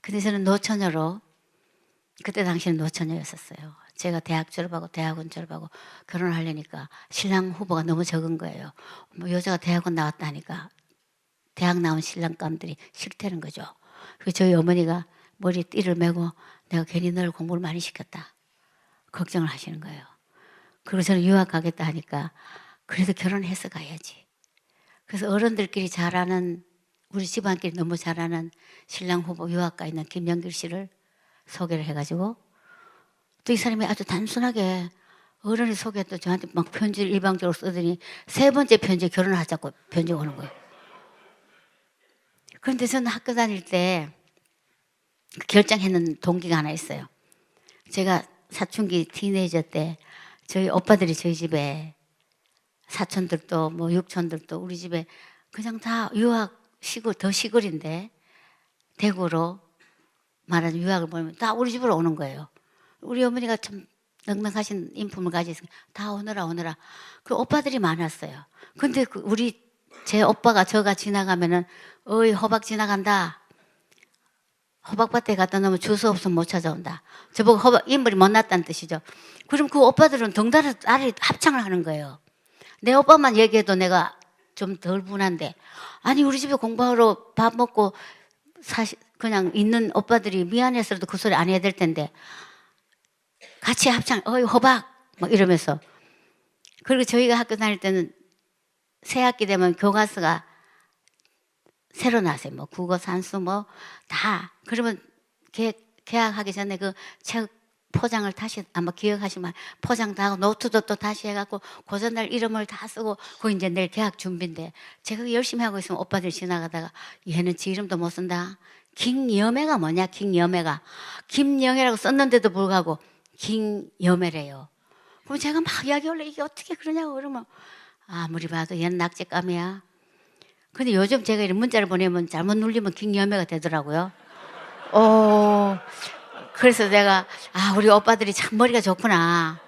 근데 저는 노처녀로 그때 당시는 노처녀였었어요. 제가 대학 졸업하고 대학원 졸업하고 결혼을 하려니까 신랑 후보가 너무 적은 거예요. 뭐 여자가 대학원 나왔다 하니까 대학 나온 신랑감들이 싫다는 거죠. 그래서 저희 어머니가 머리에 띠를 메고 내가 괜히 널 공부를 많이 시켰다. 걱정을 하시는 거예요. 그리고 저는 유학 가겠다 하니까 그래도 결혼해서 가야지. 그래서 어른들끼리 잘 아는 우리 집안끼리 너무 잘 아는 신랑 후보 유학 가 있는 김영길 씨를 소개를 해가지고 또 이 사람이 아주 단순하게 어른이 소개했던 저한테 막 편지를 일방적으로 쓰더니 세 번째 편지에 결혼을 하자고 편지가 오는 거예요. 그런데 저는 학교 다닐 때 결정했는 동기가 하나 있어요. 제가 사춘기 티네이저 때 저희 오빠들이 저희 집에 사촌들도 뭐 육촌들도 우리 집에 그냥 다 유학 더 시골인데 대구로 말하는 유학을 보면 다 우리 집으로 오는 거예요. 우리 어머니가 참 넉넉하신 인품을 가지고 다 오느라 그 오빠들이 많았어요. 근데 제 오빠가 저가 지나가면은 어이 호박 지나간다. 호박밭에 갖다 놓으면 주소 없으면 못 찾아온다. 저보고 호박 인물이 못났다는 뜻이죠. 그럼 그 오빠들은 덩달아 나를 합창을 하는 거예요. 내 오빠만 얘기해도 내가 좀 덜 분한데 아니 우리 집에 공부하러 밥 먹고 그냥 있는 오빠들이 미안해서라도 그 소리 안 해야 될 텐데 같이 합창 어이 호박 막 이러면서 그리고 저희가 학교 다닐 때는 새 학기 되면 교과서가 새로 나왔어요. 뭐 국어 산수 뭐 다 그러면 개학하기 전에 그 책 포장을 다시 아마 기억하시면 포장 다 하고 노트도 또 다시 해갖고 그 전날 이름을 다 쓰고 그 이제 내일 계약 준비인데 제가 열심히 하고 있으면 오빠들이 지나가다가 얘는 지 이름도 못 쓴다. 김여매가 뭐냐? 김여매가 김영애라고 썼는데도 불구하고 김여매래요. 그럼 제가 막 이야기하려 이게 어떻게 그러냐고 그러면 아무리 봐도 얘는 낙제감이야. 근데 요즘 제가 이런 문자를 보내면 잘못 눌리면 김여매가 되더라고요. 그래서 내가 우리 오빠들이 참 머리가 좋구나.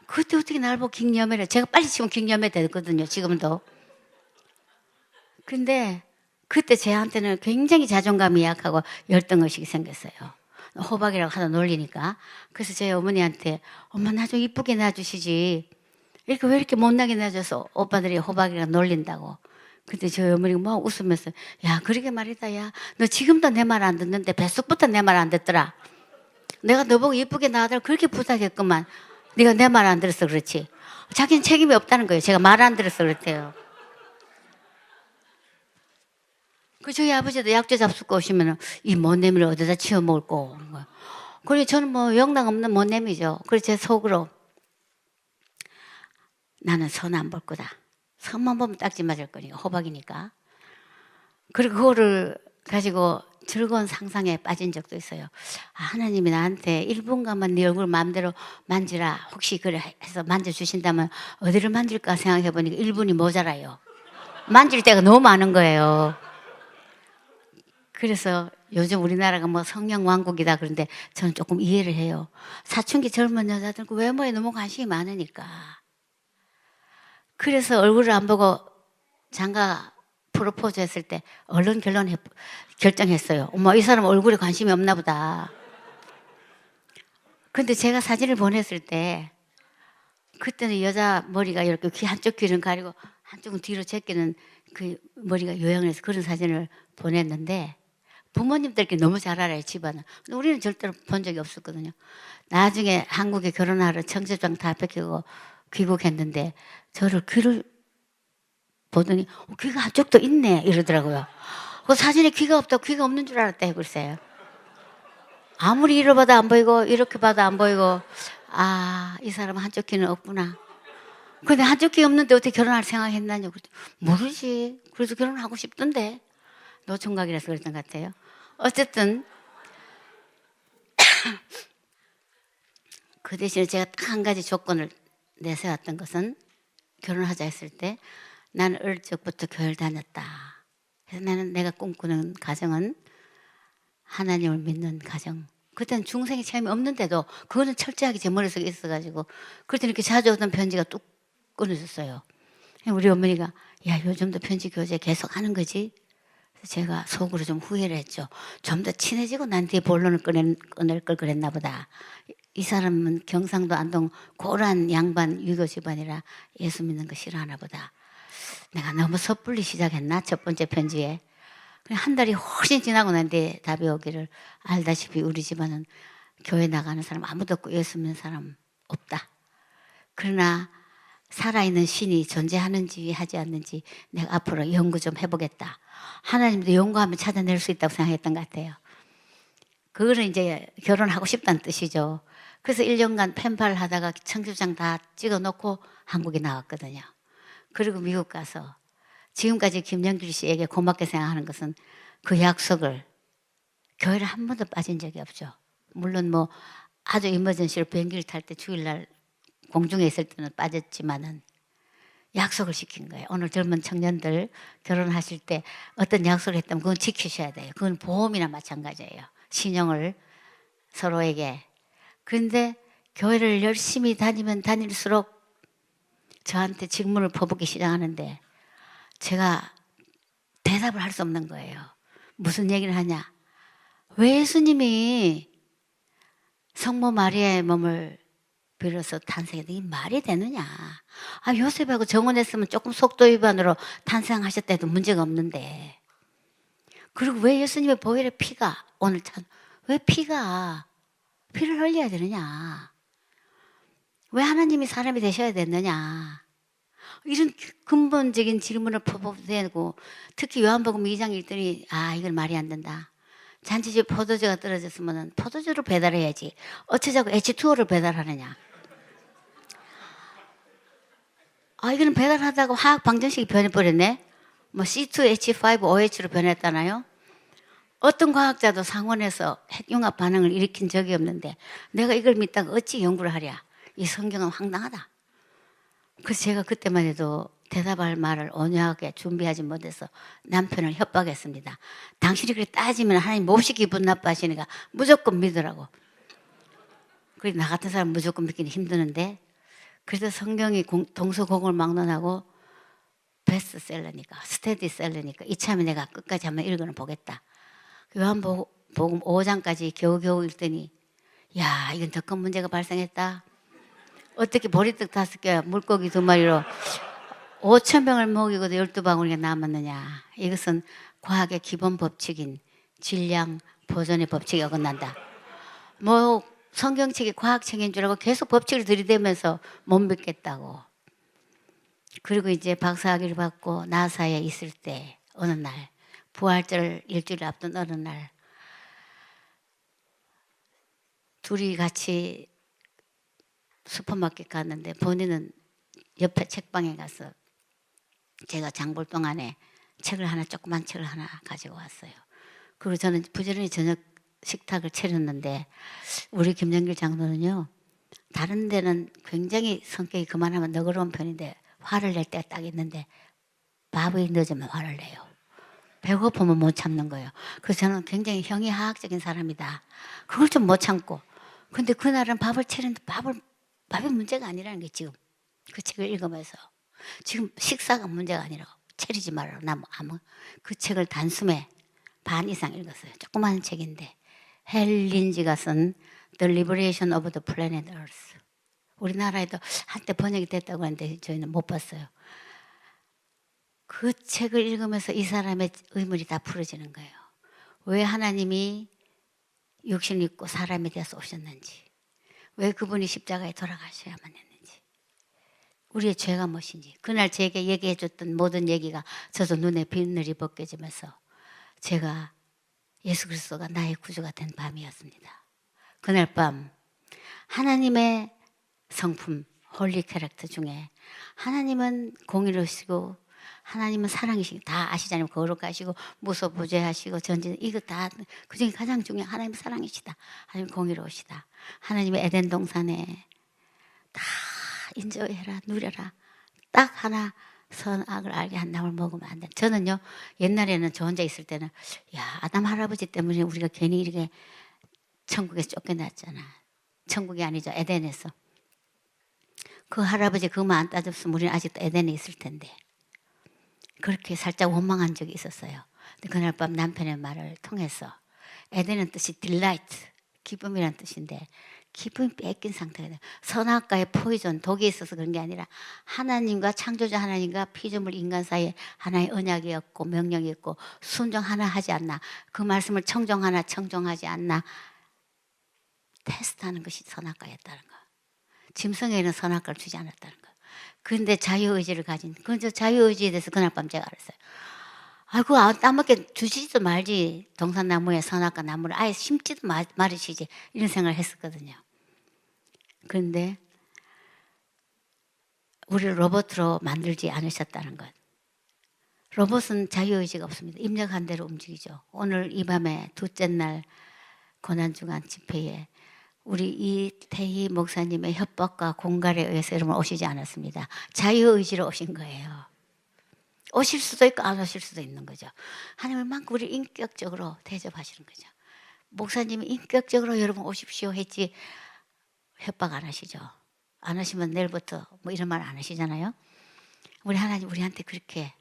그때 어떻게 날 보고 김여매래. 제가 빨리 치면 김여매 되거든요. 지금도. 근데 그때 제한테는 굉장히 자존감이 약하고 열등의식이 생겼어요. 호박이라고 하다 놀리니까. 그래서 제 어머니한테 엄마 나 좀 이쁘게 놔주시지. 이렇게 왜 이렇게 못나게 놔줘서 오빠들이 호박이라고 놀린다고. 근데 저희 어머니가 막 웃으면서 야 그러게 말이다 야 너 지금도 내 말 안 듣는데 뱃속부터 내 말 안 듣더라. 내가 너보고 이쁘게 나와달라 그렇게 부탁했구만. 네가 내 말 안 들어서 그렇지. 자기는 책임이 없다는 거예요. 제가 말 안 들어서 그렇대요. 그 저희 아버지도 약주 잡수고 오시면 이 못내미를 어디다 치워 먹을 거. 그리고 저는 뭐 영락 없는 못내미죠. 그래서 제 속으로 나는 손 안 볼 거다. 손만 보면 딱지 맞을 거니까 호박이니까. 그리고 그거를 가지고 즐거운 상상에 빠진 적도 있어요. 하나님이 나한테 1분간만 네 얼굴 마음대로 만지라. 혹시 그래 해서 만져주신다면 어디를 만질까 생각해 보니까 1분이 모자라요. 만질 때가 너무 많은 거예요. 그래서 요즘 우리나라가 뭐 성령 왕국이다 그런데 저는 조금 이해를 해요. 사춘기 젊은 여자들 그 외모에 너무 관심이 많으니까. 그래서 얼굴을 안 보고 장가 프로포즈 했을 때 얼른 결정했어요. 엄마 이 사람 얼굴에 관심이 없나 보다. 근데 제가 사진을 보냈을 때 그때는 여자 머리가 이렇게 한쪽 귀는 가리고 한쪽은 뒤로 제끼는 그 머리가 요양을 해서 그런 사진을 보냈는데 부모님들께 너무 잘 알아요 집안은. 근데 우리는 절대로 본 적이 없었거든요. 나중에 한국에 결혼하러 청첩장 다 뺏기고 귀국했는데 저를 귀를 보더니 귀가 한쪽도 있네 이러더라고요. 그 사진에 귀가 없다고 귀가 없는 줄 알았다 해글쎄요. 아무리 이러 봐도 안 보이고 이렇게 봐도 안 보이고 이 사람은 한쪽 귀는 없구나. 근데 한쪽 귀 없는데 어떻게 결혼할 생각했나요? 모르지. 그래서 결혼하고 싶던데. 노총각이라서 그랬던 것 같아요. 어쨌든 그 대신에 제가 딱 한 가지 조건을 내세웠던 것은 결혼하자 했을 때 나는 어릴 적부터 교회를 다녔다. 그래서 나는 내가 꿈꾸는 가정은 하나님을 믿는 가정. 그때는 중생의 체험이 없는데도 그거는 철저하게 제 머릿속에 있어가지고 그때 이렇게 자주 오던 편지가 뚝 끊어졌어요. 우리 어머니가 야 요즘도 편지 교제 계속 하는 거지? 제가 속으로 좀 후회를 했죠. 좀 더 친해지고 난 뒤에 본론을 꺼낼 걸 그랬나 보다. 이 사람은 경상도 안동 고란 양반 유교 집안이라 예수 믿는 거 싫어하나 보다. 내가 너무 섣불리 시작했나? 첫 번째 편지에. 한 달이 훨씬 지나고 난 뒤에 답이 오기를 알다시피 우리 집안은 교회 나가는 사람 아무도 없고 예수 믿는 사람 없다. 그러나 살아있는 신이 존재하는지 하지 않는지 내가 앞으로 연구 좀 해보겠다. 하나님도 연구하면 찾아낼 수 있다고 생각했던 것 같아요. 그거는 이제 결혼하고 싶다는 뜻이죠. 그래서 1년간 펜팔 하다가 청첩장 다 찍어놓고 한국에 나왔거든요. 그리고 미국 가서 지금까지 김영길 씨에게 고맙게 생각하는 것은 그 약속을 교회를 한 번도 빠진 적이 없죠. 물론 뭐 아주 이머전시로 비행기를 탈 때 주일날 공중에 있을 때는 빠졌지만은 약속을 지킨 거예요. 오늘 젊은 청년들 결혼하실 때 어떤 약속을 했다면 그건 지키셔야 돼요. 그건 보험이나 마찬가지예요. 신용을 서로에게. 그런데 교회를 열심히 다니면 다닐수록 저한테 질문을 퍼붓기 시작하는데 제가 대답을 할 수 없는 거예요. 무슨 얘기를 하냐? 왜 예수님이 성모 마리아의 몸을 빌어서 탄생했다. 이 말이 되느냐? 요셉하고 정혼했으면 조금 속도 위반으로 탄생하셨다 해도 문제가 없는데. 그리고 왜 예수님의 보혈의 피가 오늘 왜 피를 흘려야 되느냐? 왜 하나님이 사람이 되셔야 됐느냐? 이런 근본적인 질문을 퍼부어대고 특히 요한복음 2장 1절이 이건 말이 안 된다. 잔치집에 포도주가 떨어졌으면 포도주를 배달해야지. 어째 자꾸 H2O를 배달하느냐. 아, 이거는 배달하다가 화학 방정식이 변해버렸네. 뭐 C2H5OH로 변했다나요? 어떤 과학자도 상온에서 핵융합 반응을 일으킨 적이 없는데 내가 이걸 믿다가 어찌 연구를 하랴. 이 성경은 황당하다. 그래서 제가 그때만 해도 대답할 말을 온유하게 준비하지 못해서 남편을 협박했습니다. 당신이 그렇게 따지면 하나님 몹시 기분 나빠하시니까 무조건 믿으라고. 그래 나 같은 사람 무조건 믿기는 힘드는데 그래서 성경이 동서고금을막론하고 베스트셀러니까 스테디셀러니까 이참에 내가 끝까지 한번 읽어는 보겠다. 요한복음 5장까지 겨우겨우 읽더니 야 이건 더 큰 문제가 발생했다. 어떻게 보리떡 5개 물고기 2마리로 5,000명을 먹이고도 12방울이 남았느냐. 이것은 과학의 기본 법칙인 질량 보존의 법칙이 어긋난다. 뭐 성경책이 과학책인 줄 알고 계속 법칙을 들이대면서 못 믿겠다고. 그리고 이제 박사학위를 받고 나사에 있을 때 어느 날 부활절 일주일 앞둔 어느 날 둘이 같이 슈퍼마켓 갔는데 본인은 옆에 책방에 가서 제가 장 볼 동안에 조그만 책을 하나 가지고 왔어요. 그리고 저는 부지런히 저녁 식탁을 차렸는데 우리 김영길 장로는요. 다른 데는 굉장히 성격이 그만하면 너그러운 편인데 화를 낼 때가 딱 있는데 밥이 늦으면 화를 내요. 배고프면 못 참는 거예요. 그래서 저는 굉장히 형이하학적인 사람이다. 그걸 좀 못 참고. 근데 그날은 밥을 차렸는데 밥이 문제가 아니라는 게 지금 그 책을 읽으면서 지금 식사가 문제가 아니라 차리지 말아라. 그 책을 단숨에 반 이상 읽었어요. 조그마한 책인데 헬린지가 쓴 The Liberation of the Planet Earth. 우리나라에도 한때 번역이 됐다고 하는데 저희는 못 봤어요. 그 책을 읽으면서 이 사람의 의문이 다 풀어지는 거예요. 왜 하나님이 육신을 입고 사람이 되어서 오셨는지, 왜 그분이 십자가에 돌아가셔야만 했는지, 우리의 죄가 무엇인지. 그날 제게 얘기해 줬던 모든 얘기가 저도 눈에 비늘이 벗겨지면서 제가 예수 그리스도가 나의 구주가 된 밤이었습니다. 그날 밤 하나님의 성품, 홀리 캐릭터 중에 하나님은 공의로우시고 하나님은 사랑이시고 다 아시잖아요. 거룩하시고 무소부재하시고 전진 이거 다 그중에 가장 중요한 하나님은 사랑이시다. 하나님 공의로우시다. 하나님의 에덴 동산에 다 인정해라 누려라. 딱 하나 선악을 알게 한 나무를 먹으면 안 돼. 저는요 옛날에는 저 혼자 있을 때는 야 아담 할아버지 때문에 우리가 괜히 이렇게 천국에서 쫓겨났잖아. 천국이 아니죠. 에덴에서. 그 할아버지 그만 안 따졌으면 우리는 아직도 에덴에 있을 텐데. 그렇게 살짝 원망한 적이 있었어요. 근데 그날 밤 남편의 말을 통해서 에덴은 뜻이 delight, 기쁨이란 뜻인데 기쁨이 뺏긴 상태가 돼요. 선악과의 포이즌, 독이 있어서 그런 게 아니라 하나님과 창조자 하나님과 피조물 인간 사이에 하나의 언약이었고 명령이었고 순종 하나 하지 않나. 그 말씀을 청종 하나 청종하지 않나. 테스트하는 것이 선악과였다는 거. 짐승에게는 선악과를 주지 않았다는 거. 그런데 자유의지를 가진 그 자유의지에 대해서 그날 밤 제가 알았어요. 아이고 따먹게 주시지도 말지. 동산나무에 선악과 나무를 아예 심지도 말으시지. 이런 생각을 했었거든요. 그런데 우리를 로봇으로 만들지 않으셨다는 것. 로봇은 자유의지가 없습니다. 입력한 대로 움직이죠. 오늘 이 밤에 둘째 날 고난주간 집회에 우리 이태희 목사님의 협박과 공갈에 의해서 여러분 오시지 않았습니다. 자유의지로 오신 거예요. 오실 수도 있고 안 오실 수도 있는 거죠. 하나님은 만큼 우리를 인격적으로 대접하시는 거죠. 목사님이 인격적으로 여러분 오십시오 했지 협박 안 하시죠. 안 하시면 내일부터 뭐 이런 말 안 하시잖아요. 우리 하나님 우리한테 그렇게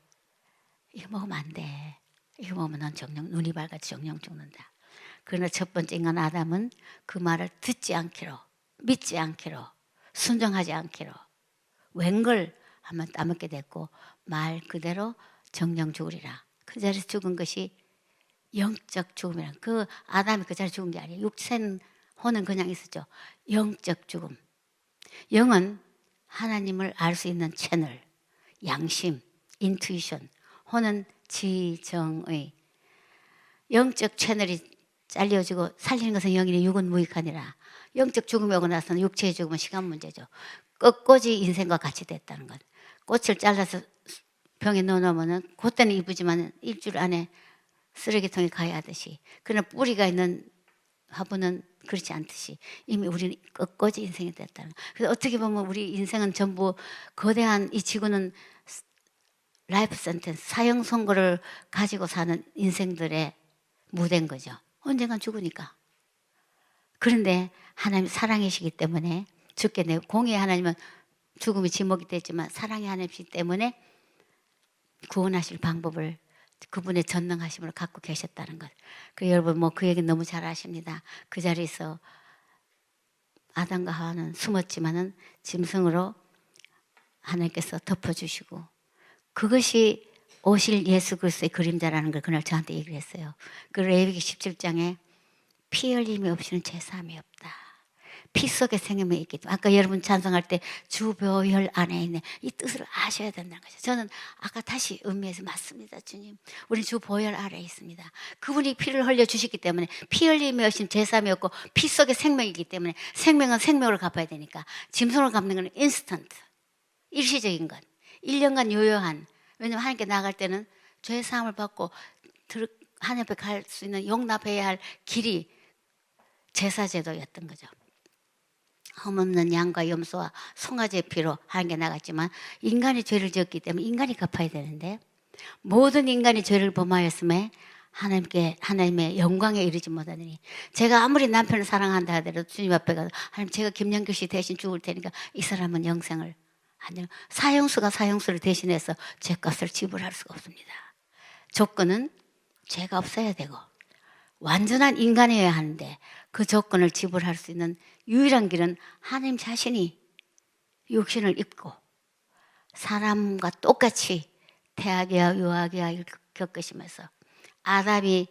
이거 먹으면 안 돼. 이거 먹으면 넌 정령 눈이 밝아서 정령 죽는다. 그러나 첫 번째 인간 아담은 그 말을 듣지 않기로 믿지 않기로 순종하지 않기로 웬걸 하면 따먹게 됐고 말 그대로 정령 죽으리라. 그 자리에서 죽은 것이 영적 죽음이란 그 아담이 그 자리에 죽은 게 아니에요. 육체는 혼은 그냥 있었죠. 영적 죽음. 영은 하나님을 알 수 있는 채널, 양심, 인투이션. 혼은 지정의 영적 채널이 잘려주고 살리는 것은 영이니 육은 무익하니라. 영적 죽음이 오고 나서는 육체의 죽음은 시간 문제죠. 끝까지 인생과 같이 됐다는 것. 꽃을 잘라서 병에 넣어놓으면 그때는 이쁘지만 일주일 안에 쓰레기통에 가야 하듯이, 그러나 뿌리가 있는 화분은 그렇지 않듯이 이미 우리는 끝까지 인생이 됐다는 것. 그래서 어떻게 보면 우리 인생은 전부 거대한, 이 지구는 라이프 센텐스, 사형 선고를 가지고 사는 인생들의 무대인 거죠. 언젠간 죽으니까. 그런데 하나님 사랑이시기 때문에 죽게 내고, 공의의 하나님은 죽음이 지목이 됐지만 사랑의 하나님이시기 때문에 구원하실 방법을 그분의 전능하심으로 갖고 계셨다는 것. 그 여러분 뭐 그 얘기 너무 잘 아십니다. 그 자리에서 아담과 하와는 숨었지만은 짐승으로 하나님께서 덮어주시고, 그것이 오실 예수 그리스도의 그림자라는 걸 그날 저한테 얘기를 했어요. 그 레위기 17장에 피 흘림이 없이는 제사함이 없다. 피 속에 생명이 있기 때문에, 아까 여러분 찬송할 때 주 보혈 안에 있네, 이 뜻을 아셔야 된다는 거죠. 저는 아까 다시 음미해서 맞습니다, 주님. 우리 주 보혈 아래에 있습니다. 그분이 피를 흘려주셨기 때문에 피 흘림이 없이는 제사함이 없고 피 속에 생명이기 때문에 생명은 생명으로 갚아야 되니까 짐승으로 갚는 건 인스턴트, 일시적인 것, 1년간 요요한. 왜냐하면 하나님께 나갈 때는 죄사함을 받고 하나님 앞에 갈 수 있는 용납해야 할 길이 제사제도였던 거죠. 흠없는 양과 염소와 송아지의 피로 하나님께 나갔지만 인간이 죄를 지었기 때문에 인간이 갚아야 되는데, 모든 인간이 죄를 범하였음에 하나님의 영광에 이르지 못하느니, 제가 아무리 남편을 사랑한다 하더라도 주님 앞에 가서 하나님, 제가 김영규 씨 대신 죽을 테니까 이 사람은 영생을, 아니요, 사형수가 사형수를 대신해서 죄값을 지불할 수가 없습니다. 조건은 죄가 없어야 되고 완전한 인간이어야 하는데, 그 조건을 지불할 수 있는 유일한 길은 하나님 자신이 육신을 입고 사람과 똑같이 태아기와 유아기와 겪으시면서 아담이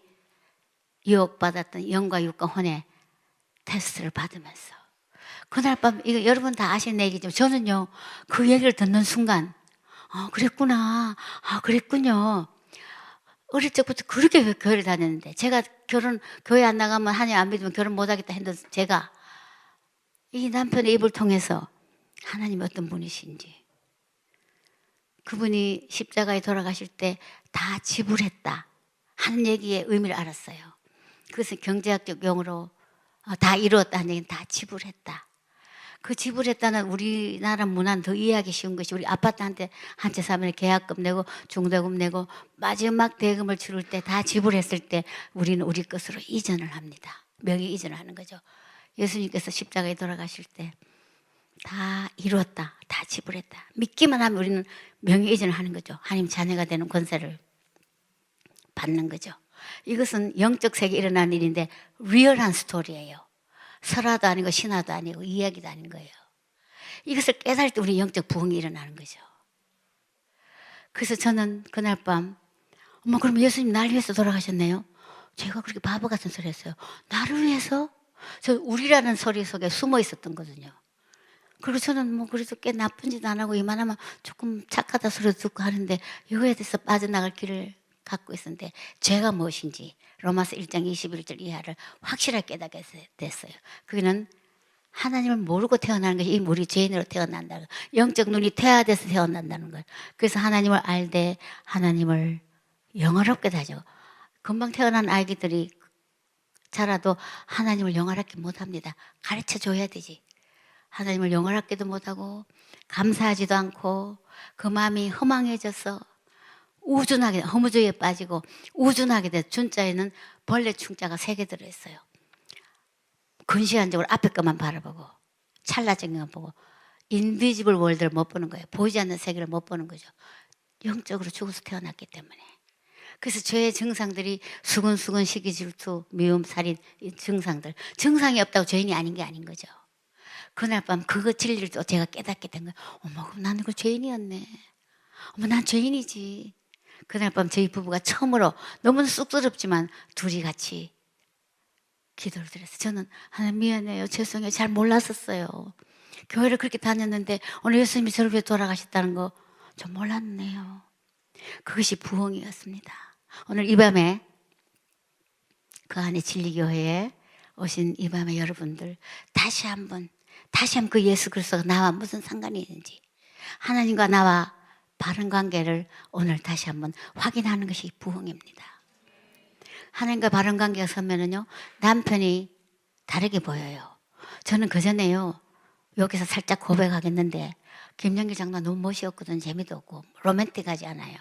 유혹받았던 영과 육과 혼의 테스트를 받으면서, 그날 밤, 이거 여러분 다 아시는 얘기죠. 저는요, 그 얘기를 듣는 순간, 그랬구나, 그랬군요. 어릴 적부터 그렇게 교회를 다녔는데, 제가 교회 안 나가면 하나님 안 믿으면 결혼 못하겠다 했던 제가 이 남편의 입을 통해서 하나님이 어떤 분이신지, 그분이 십자가에 돌아가실 때 다 지불했다 하는 얘기의 의미를 알았어요. 그것은 경제학적 용어로 다 이루었다는 얘기는 다 지불했다. 그 지불했다는 우리나라 문화는 더 이해하기 쉬운 것이, 우리 아파트한테 한 채 사면 계약금 내고 중도금 내고 마지막 대금을 치를 때 다 지불했을 때 우리는 우리 것으로 이전을 합니다. 명의 이전을 하는 거죠. 예수님께서 십자가에 돌아가실 때 다 이루었다, 다 지불했다 믿기만 하면 우리는 명의 이전을 하는 거죠. 하나님 자녀가 되는 권세를 받는 거죠. 이것은 영적 세계에 일어난 일인데 리얼한 스토리예요. 설화도 아니고 신화도 아니고 이야기도 아닌 거예요. 이것을 깨달을 때 우리 영적 부흥이 일어나는 거죠. 그래서 저는 그날 밤, 엄마, 그럼 예수님 날 위해서 돌아가셨네요? 제가 그렇게 바보 같은 소리 했어요. 나를 위해서? 저 우리라는 소리 속에 숨어 있었던 거거든요. 그리고 저는 뭐 그래도 꽤 나쁜 짓 안 하고 이만하면 조금 착하다 소리 듣고 하는데, 이거에 대해서 빠져나갈 길을 갖고 있었는데, 죄가 무엇인지 로마서 1장 21절 이하를 확실하게 깨닫게 됐어요. 그게는 하나님을 모르고 태어나는 것이 우리 죄인으로 태어난다는 거예요. 영적 눈이 퇴화돼서 태어난다는 거예요. 그래서 하나님을 알되 하나님을 영화롭게 하죠. 금방 태어난 아기들이 자라도 하나님을 영화롭게 못합니다. 가르쳐줘야 되지. 하나님을 영화롭게도 못하고 감사하지도 않고 그 마음이 허망해져서 우준하게, 허무주의에 빠지고 우준하게 돼서, 준자에는 벌레 충자가 3개 들어있어요. 근시안적으로 앞에 것만 바라보고 찰나적인 것 보고 인비지블 월드를 못 보는 거예요. 보이지 않는 세계를 못 보는 거죠. 영적으로 죽어서 태어났기 때문에. 그래서 죄의 증상들이 수근수근, 시기, 질투, 미움, 살인, 이 증상들. 증상이 없다고 죄인이 아닌 게 아닌 거죠. 그날 밤 그거 진리를 또 제가 깨닫게 된 거예요. 어머, 그럼 나는 그 죄인이었네. 어머, 난 죄인이지. 그날 밤 저희 부부가 처음으로, 너무나 쑥스럽지만 둘이 같이 기도를 드렸어요. 저는 하나님 미안해요, 죄송해요, 잘 몰랐었어요. 교회를 그렇게 다녔는데 오늘 예수님이 저를 위해 돌아가셨다는 거 좀 몰랐네요. 그것이 부흥이었습니다. 오늘 이 밤에 그 안에 진리교회에 오신 이 밤에 여러분들 다시 한번 그 예수 그리스도가 나와 무슨 상관이 있는지 하나님과 나와 바른 관계를 오늘 다시 한번 확인하는 것이 부흥입니다. 하나님과 바른 관계가 서면은요 남편이 다르게 보여요. 저는 그전에요 여기서 살짝 고백하겠는데 김영길 장로가 너무 멋있었거든. 재미도 없고 로맨틱하지 않아요.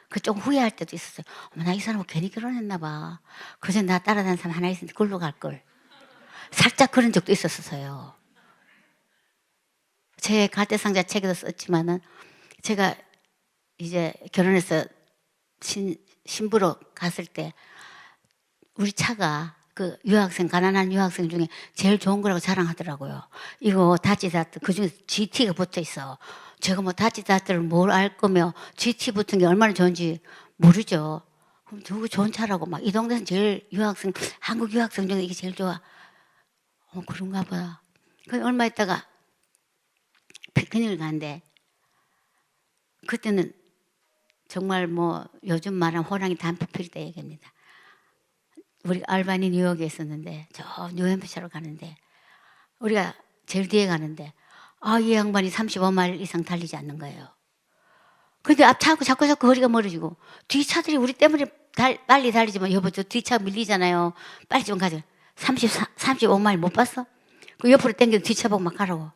그 좀 후회할 때도 있었어요. 어머나 이 사람은 괜히 결혼했나 봐. 그전에 나 따라다니는 사람 하나 있었는데 그걸로 갈걸. 살짝 그런 적도 있었어요. 제 갈대상자 책에도 썼지만은 제가 이제 결혼해서 신부로 갔을 때 우리 차가 그 유학생, 가난한 유학생 중에 제일 좋은 거라고 자랑하더라고요. 이거 다치다트, 그 중에 GT가 붙어 있어. 제가 뭐 다치다트를 뭘 알 거며 GT 붙은 게 얼마나 좋은지 모르죠. 그럼 누구 좋은 차라고 막 이 동네에서 제일 유학생, 한국 유학생 중에 이게 제일 좋아. 그런가 봐. 그 얼마 있다가 피크닉을 갔는데 그때는 정말 뭐 요즘 말하면 호랑이 담배 필 때 얘기입니다. 우리 알바니 뉴욕에 있었는데 저 뉴햄프셔로 가는데 우리가 제일 뒤에 가는데 이 양반이 35마일 이상 달리지 않는 거예요. 근데 앞차하고 자꾸 거리가 멀어지고 뒤 차들이 우리 때문에 빨리 달리지만 여보 저 뒤차 밀리잖아요. 빨리 좀 가자. 35마일 못 봤어? 그 옆으로 당겨서 뒤차 보고 막 가라고.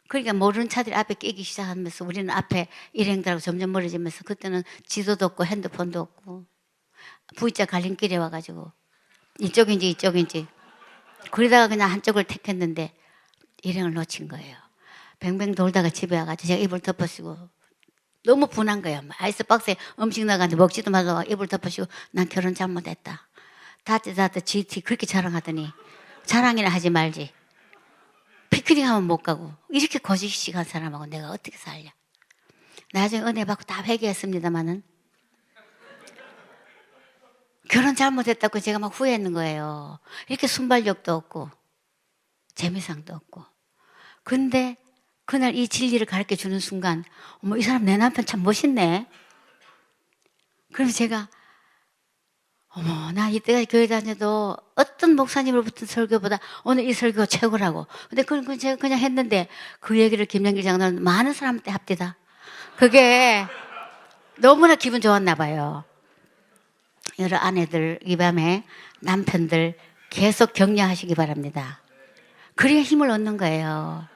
그러니까 모르는 차들이 앞에 끼기 시작하면서 우리는 앞에 일행들하고 점점 멀어지면서 그때는 지도도 없고 핸드폰도 없고 V자 갈림길에 와가지고 이쪽인지 그러다가 그냥 한쪽을 택했는데 일행을 놓친 거예요. 뱅뱅 돌다가 집에 와가지고 제가 이불 덮어쓰고 너무 분한 거예요. 아이스박스에 음식 나가는데 먹지도 말고 이불 덮어쓰고 난 결혼 잘못했다. 다트 GT 그렇게 자랑하더니 자랑이나 하지 말지. 피크닉 하면 못 가고 이렇게 거짓식한 사람하고 내가 어떻게 살냐. 나중에 은혜 받고 다 회개했습니다마는 결혼 잘못했다고 제가 막 후회했는 거예요. 이렇게 순발력도 없고 재미상도 없고. 근데 그날 이 진리를 가르쳐 주는 순간 어머 이 사람 내 남편 참 멋있네. 그래서 제가 어머 나 이때까지 교회 다녀도 어떤 목사님을 붙은 설교보다 오늘 이 설교가 최고라고. 근데 그건 제가 그냥 했는데 그 얘기를 김영길 장로는 많은 사람한테 합디다. 그게 너무나 기분 좋았나 봐요. 여러 아내들 이 밤에 남편들 계속 격려하시기 바랍니다. 그래야 힘을 얻는 거예요.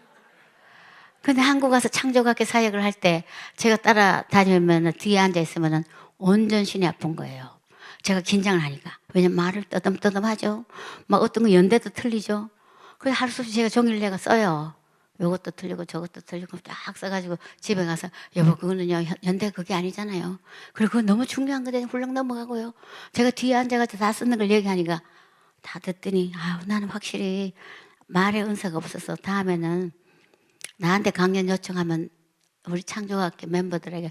근데 한국 가서 창조학교 사역을 할 때 제가 따라다니면 뒤에 앉아있으면 온전 신이 아픈 거예요. 제가 긴장을 하니까. 왜냐면 말을 떠듬떠듬 하죠. 막 어떤 거 연대도 틀리죠. 그래서 하루 없이 제가 종이를 내가 써요. 요것도 틀리고 저것도 틀리고 쫙 써가지고 집에 가서 여보 그거는요 연대 그게 아니잖아요. 그리고 그건 너무 중요한 거대요. 훌렁 넘어가고요. 제가 뒤에 앉아가지고 다 쓰는 걸 얘기하니까 다 듣더니 나는 확실히 말의 은사가 없어서 다음에는 나한테 강연 요청하면 우리 창조학교 멤버들에게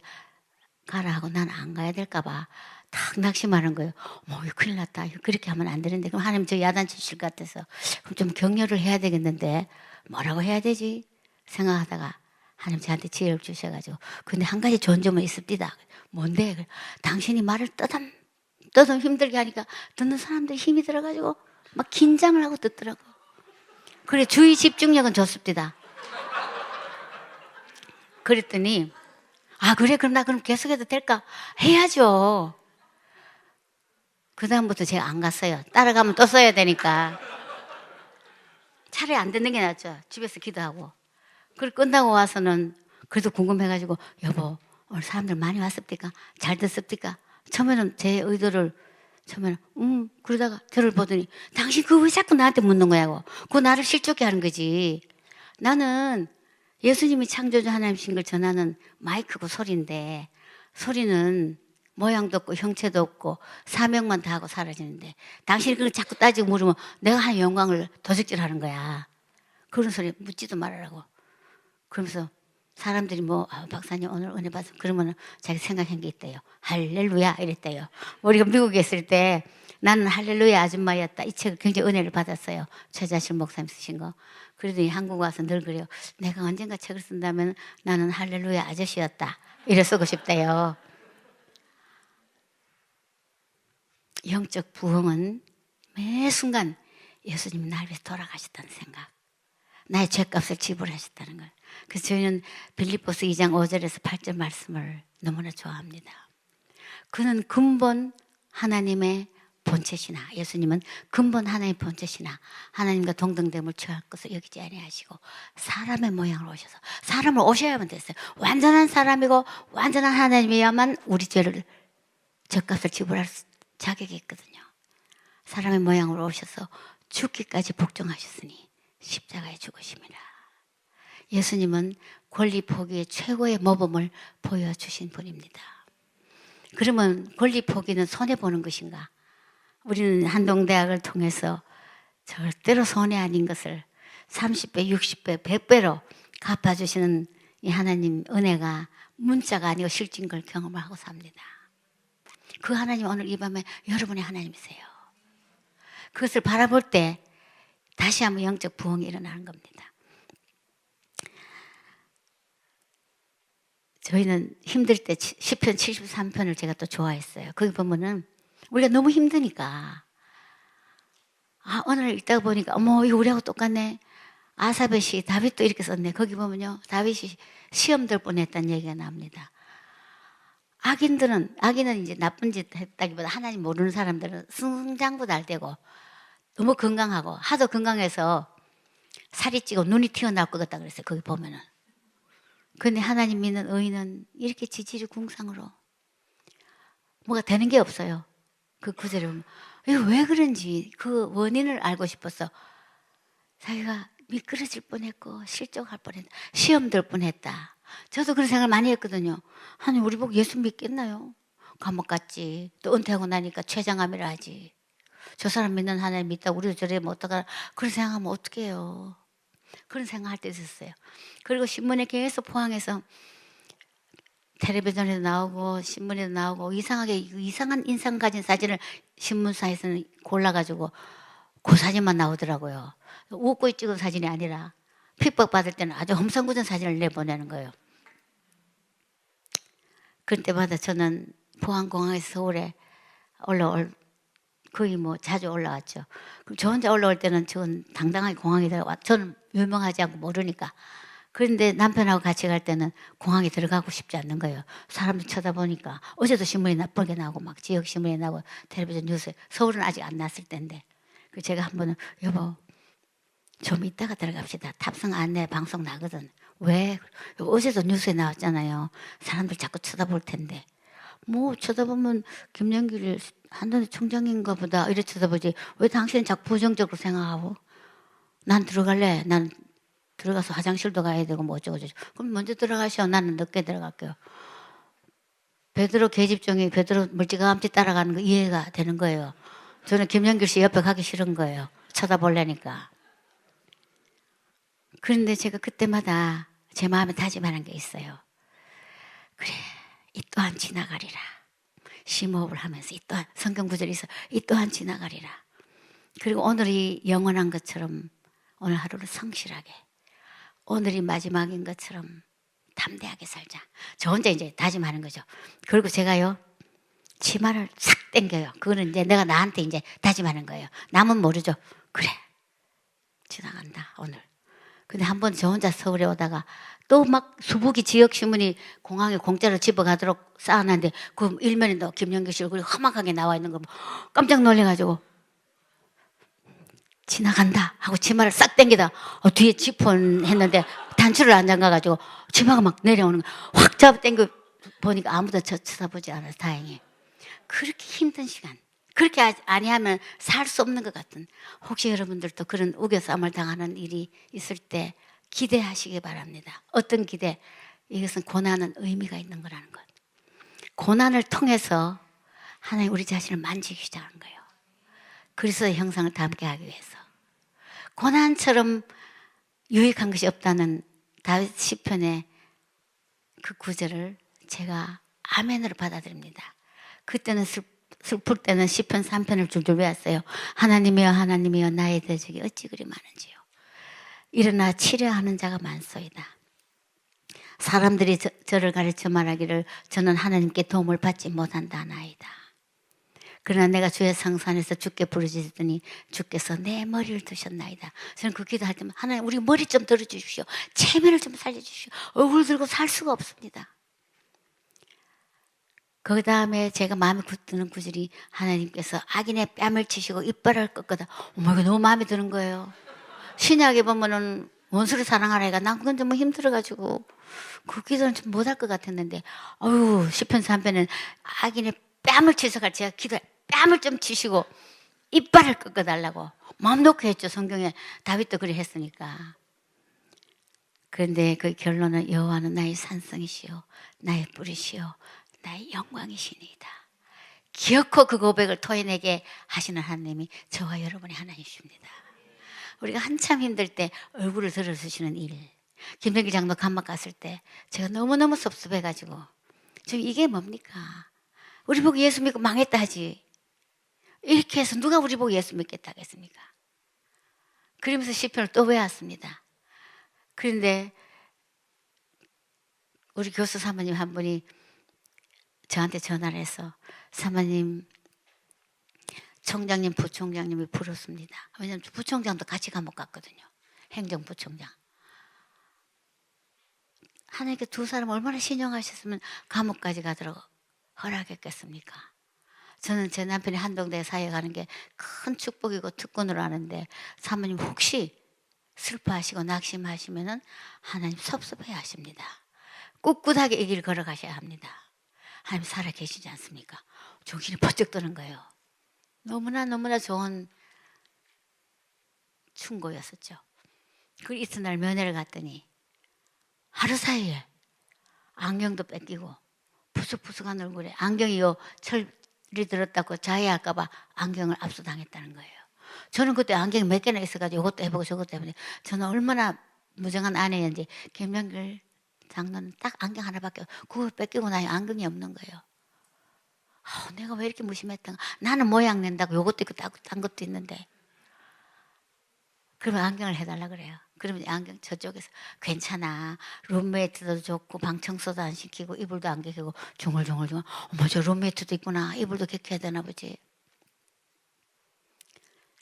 가라 하고 난 안 가야 될까 봐 탁 낙심하는 거예요. 이거 큰일 났다. 그렇게 하면 안 되는데 그럼 하나님 저 야단치실 것 같아서 그럼 좀 격려를 해야 되겠는데 뭐라고 해야 되지? 생각하다가 하나님 저한테 지혜를 주셔가지고 근데 한 가지 좋은 점은 있습니다. 뭔데? 당신이 말을 떠듬 힘들게 하니까 듣는 사람들이 힘이 들어가지고 막 긴장을 하고 듣더라고. 그래 주의 집중력은 좋습니다. 그랬더니 그래 그럼 나 그럼 계속해도 될까? 해야죠. 그 다음부터 제가 안 갔어요. 따라가면 또 써야 되니까. 차라리 안 듣는 게 낫죠. 집에서 기도하고. 그리고 끝나고 와서는 그래도 궁금해가지고 여보 오늘 사람들 많이 왔습니까? 잘 듣습니까? 처음에는 제 의도를 그러다가 저를 보더니 당신 그거 왜 자꾸 나한테 묻는 거냐고. 그거 나를 실족해 하는 거지. 나는 예수님이 창조주 하나님이신 걸 전하는 마이크고 소리인데 소리는 모양도 없고 형체도 없고 사명만 다하고 사라지는데 당신이 그걸 자꾸 따지고 물으면 내가 한 영광을 도적질하는 거야. 그런 소리 묻지도 말으라고. 그러면서 사람들이 박사님 오늘 은혜 받았어. 그러면 자기 생각한 게 있대요. 할렐루야 이랬대요. 우리가 미국에 있을 때 나는 할렐루야 아줌마였다. 이 책을 굉장히 은혜를 받았어요. 최자실 목사님 쓰신 거. 그러더니 한국 와서 늘 그래요. 내가 언젠가 책을 쓴다면 나는 할렐루야 아저씨였다. 이래 쓰고 싶대요. 영적 부흥은 매 순간 예수님이 나를 위해서 돌아가셨다는 생각, 나의 죄값을 지불하셨다는 걸. 그래서 저희는 빌립보서 2장 5절에서 8절 말씀을 너무나 좋아합니다. 그는 근본 하나님의 본체시나, 예수님은 근본 하나님의 본체시나 하나님과 동등됨을 취할 것을 여기지 아니하시고 사람의 모양으로 오셔서, 사람을 오셔야만 됐어요. 완전한 사람이고 완전한 하나님이야만 우리 죄값을 지불할 자격이 있거든요. 사람의 모양으로 오셔서 죽기까지 복종하셨으니 십자가에 죽으심이라. 예수님은 권리 포기의 최고의 모범을 보여주신 분입니다. 그러면 권리 포기는 손해보는 것인가? 우리는 한동대학을 통해서 절대로 손해 아닌 것을 30배, 60배, 100배로 갚아주시는 이 하나님 은혜가 문자가 아니고 실진 걸 경험을 하고 삽니다. 그 하나님 오늘 이 밤에 여러분의 하나님이세요. 그것을 바라볼 때 다시 한번 영적 부흥이 일어나는 겁니다. 저희는 힘들 때 시편 73편을 제가 또 좋아했어요. 거기 보면은 우리가 너무 힘드니까, 오늘 읽다가 보니까 어머 이거 우리하고 똑같네. 아사베 시 다윗도 이렇게 썼네. 거기 보면요, 다윗이 시험 들 뻔했다는 얘기가 나옵니다. 악인은 이제 나쁜 짓 했다기보다 하나님 모르는 사람들은 승장구 날되고 너무 건강하고 하도 건강해서 살이 찌고 눈이 튀어나올 것 같다 그랬어요. 거기 보면은. 근데 하나님 믿는 의인은 이렇게 지질이 궁상으로 뭐가 되는 게 없어요. 그 구절을 보면 이거 왜 그런지 그 원인을 알고 싶어서 자기가 미끄러질 뻔했고 실족할 뻔했다, 시험 들 뻔했다. 저도 그런 생각을 많이 했거든요. 하나님 우리 보고 예수 믿겠나요? 감옥 갔지. 또 은퇴하고 나니까 최장암이라 하지. 저 사람 믿는 하나님 믿다고 우리도 저래면 어떡하나. 그런 생각하면 어떡해요. 그런 생각할 때 있었어요. 그리고 신문에 계속 포항에서 텔레비전에도 나오고 신문에도 나오고 이상하게 이상한 인상 가진 사진을 신문사에서는 골라가지고 그 사진만 나오더라고요. 웃고 찍은 사진이 아니라 핍박받을 때는 아주 험상궂은 사진을 내보내는 거예요. 그럴 때마다 저는 포항공항에서 서울에 거의 뭐 자주 올라왔죠. 그럼 저 혼자 올라올 때는 저는 당당하게 공항에 들어가. 저는 유명하지 않고 모르니까. 그런데 남편하고 같이 갈 때는 공항에 들어가고 싶지 않는 거예요. 사람들 쳐다보니까. 어제도 신문이 나쁘게 나오고 막 지역 신문에 나오고 텔레비전 뉴스에. 서울은 아직 안 났을 때인데. 그래서 제가 한 번은 여보 좀 이따가 들어갑시다. 탑승 안내 방송 나거든. 왜? 어제도 뉴스에 나왔잖아요. 사람들 자꾸 쳐다볼 텐데. 뭐 쳐다보면 김영길 한동훈 총장인가 보다 이래 쳐다보지 왜 당신은 자꾸 부정적으로 생각하고. 난 들어갈래. 난 들어가서 화장실도 가야 되고 뭐 어쩌고저쩌고. 그럼 먼저 들어가셔. 나는 늦게 들어갈게요. 베드로 계집종이 베드로 멀찌감치 따라가는 거 이해가 되는 거예요. 저는 김영길 씨 옆에 가기 싫은 거예요. 쳐다보려니까. 그런데 제가 그때마다 제 마음에 다짐하는 게 있어요. 그래, 이 또한 지나가리라. 심호흡을 하면서 이 또한, 성경 구절이 있어. 이 또한 지나가리라. 그리고 오늘이 영원한 것처럼 오늘 하루를 성실하게, 오늘이 마지막인 것처럼 담대하게 살자. 저 혼자 이제 다짐하는 거죠. 그리고 제가요, 치마를 싹 당겨요. 그거는 이제 내가 나한테 이제 다짐하는 거예요. 남은 모르죠. 그래, 지나간다 오늘. 근데 한 번 저 혼자 서울에 오다가 또 막 수북이 지역신문이 공항에 공짜로 집어가도록 쌓아놨는데 그 일면에도 김영길 씨 얼굴이 험악하게 나와 있는 거 깜짝 놀래가지고 지나간다 하고 치마를 싹 당기다 뒤에 지폰 했는데 단추를 안 잠가가지고 치마가 막 내려오는 거 확 잡아 당겨 보니까 아무도 쳐다보지 않아서 다행히. 그렇게 힘든 시간, 그렇게 아니하면 살 수 없는 것 같은, 혹시 여러분들도 그런 우겨싸움을 당하는 일이 있을 때 기대하시기 바랍니다. 어떤 기대? 이것은 고난은 의미가 있는 거라는 것. 고난을 통해서 하나님 우리 자신을 만지기 시작하는 거예요. 그리스도의 형상을 닮게 하기 위해서. 고난처럼 유익한 것이 없다는 다윗 시편의 그 구절을 제가 아멘으로 받아들입니다. 그때는 슬플 때는 시편 3편을 줄줄 외웠어요. 하나님이여 하나님이여 나의 대적이 어찌 그리 많은지요. 일어나 치료하는 자가 많소이다. 사람들이 저를 가르쳐 말하기를 저는 하나님께 도움을 받지 못한다 나이다. 그러나 내가 주의 성산에서 주께 부르짖더니 주께서 내 머리를 드셨나이다. 저는 그 기도할 때만 하나님 우리 머리 좀 들어주십시오. 체면을 좀 살려주십시오. 얼굴 들고 살 수가 없습니다. 그 다음에 제가 마음에 드는 구절이 하나님께서 악인의 뺨을 치시고 이빨을 꺾거다. 어머 이거 너무 마음에 드는 거예요. 신약에 보면은 원수를 사랑하라 해가 난 그건 너무 힘들어가지고 그 기도는 좀 못할 것 같았는데 어휴 시편 3편은 악인의 뺨을 치셔가 제가 기도해 뺨을 좀 치시고 이빨을 꺾어달라고 마음 놓고 했죠. 성경에 다윗도 그리 했으니까. 그런데 그 결론은 여호와는 나의 산성이시요 나의 뿌리시요 나의 영광이시니이다. 기어코 그 고백을 토해내게 하시는 하나님이 저와 여러분의 하나님이십니다. 우리가 한참 힘들 때 얼굴을 들어주시는 일. 김병기 장로 감옥 갔을 때 제가 너무너무 섭섭해가지고 지금 이게 뭡니까? 우리 보고 예수 믿고 망했다 하지. 이렇게 해서 누가 우리 보고 예수 믿겠다 하겠습니까? 그러면서 시편을 또 외웠습니다. 그런데 우리 교수 사모님 한 분이 저한테 전화를 해서 사모님 총장님 부총장님이 부르습니다. 왜냐하면 부총장도 같이 감옥 갔거든요. 행정부총장. 하나님께 두 사람 얼마나 신용하셨으면 감옥까지 가도록 허락했겠습니까? 저는 제 남편이 한동대에 사회 가는 게 큰 축복이고 특권으로 아는데 사모님 혹시 슬퍼하시고 낙심하시면은 하나님 섭섭해 하십니다. 꿋꿋하게 이 길 걸어가셔야 합니다. 하나님 살아 계시지 않습니까? 정신이 번쩍 드는 거예요. 너무나 좋은 충고였었죠. 그 이튿날 면회를 갔더니 하루 사이에 안경도 뺏기고 푸석푸석한 얼굴에 안경이 철이 들었다고 자해할까봐 안경을 압수당했다는 거예요. 저는 그때 안경이 몇 개나 있어가지고 이것도 해보고 저것도 해보고 저는 얼마나 무정한 아내였는지 김명길 장로는 딱 안경 하나밖에 그거 뺏기고 나니 안경이 없는 거예요. 내가 왜 이렇게 무심했던가. 나는 모양 낸다고 이것도 있고 딴 것도 있는데 그러면 안경을 해달라 그래요. 그러면 안경 저쪽에서 괜찮아. 룸메이트도 좋고 방 청소도 안 시키고 이불도 안 개키고 중얼중얼 어머 저 룸메이트도 있구나. 이불도 개켜야 되나 보지.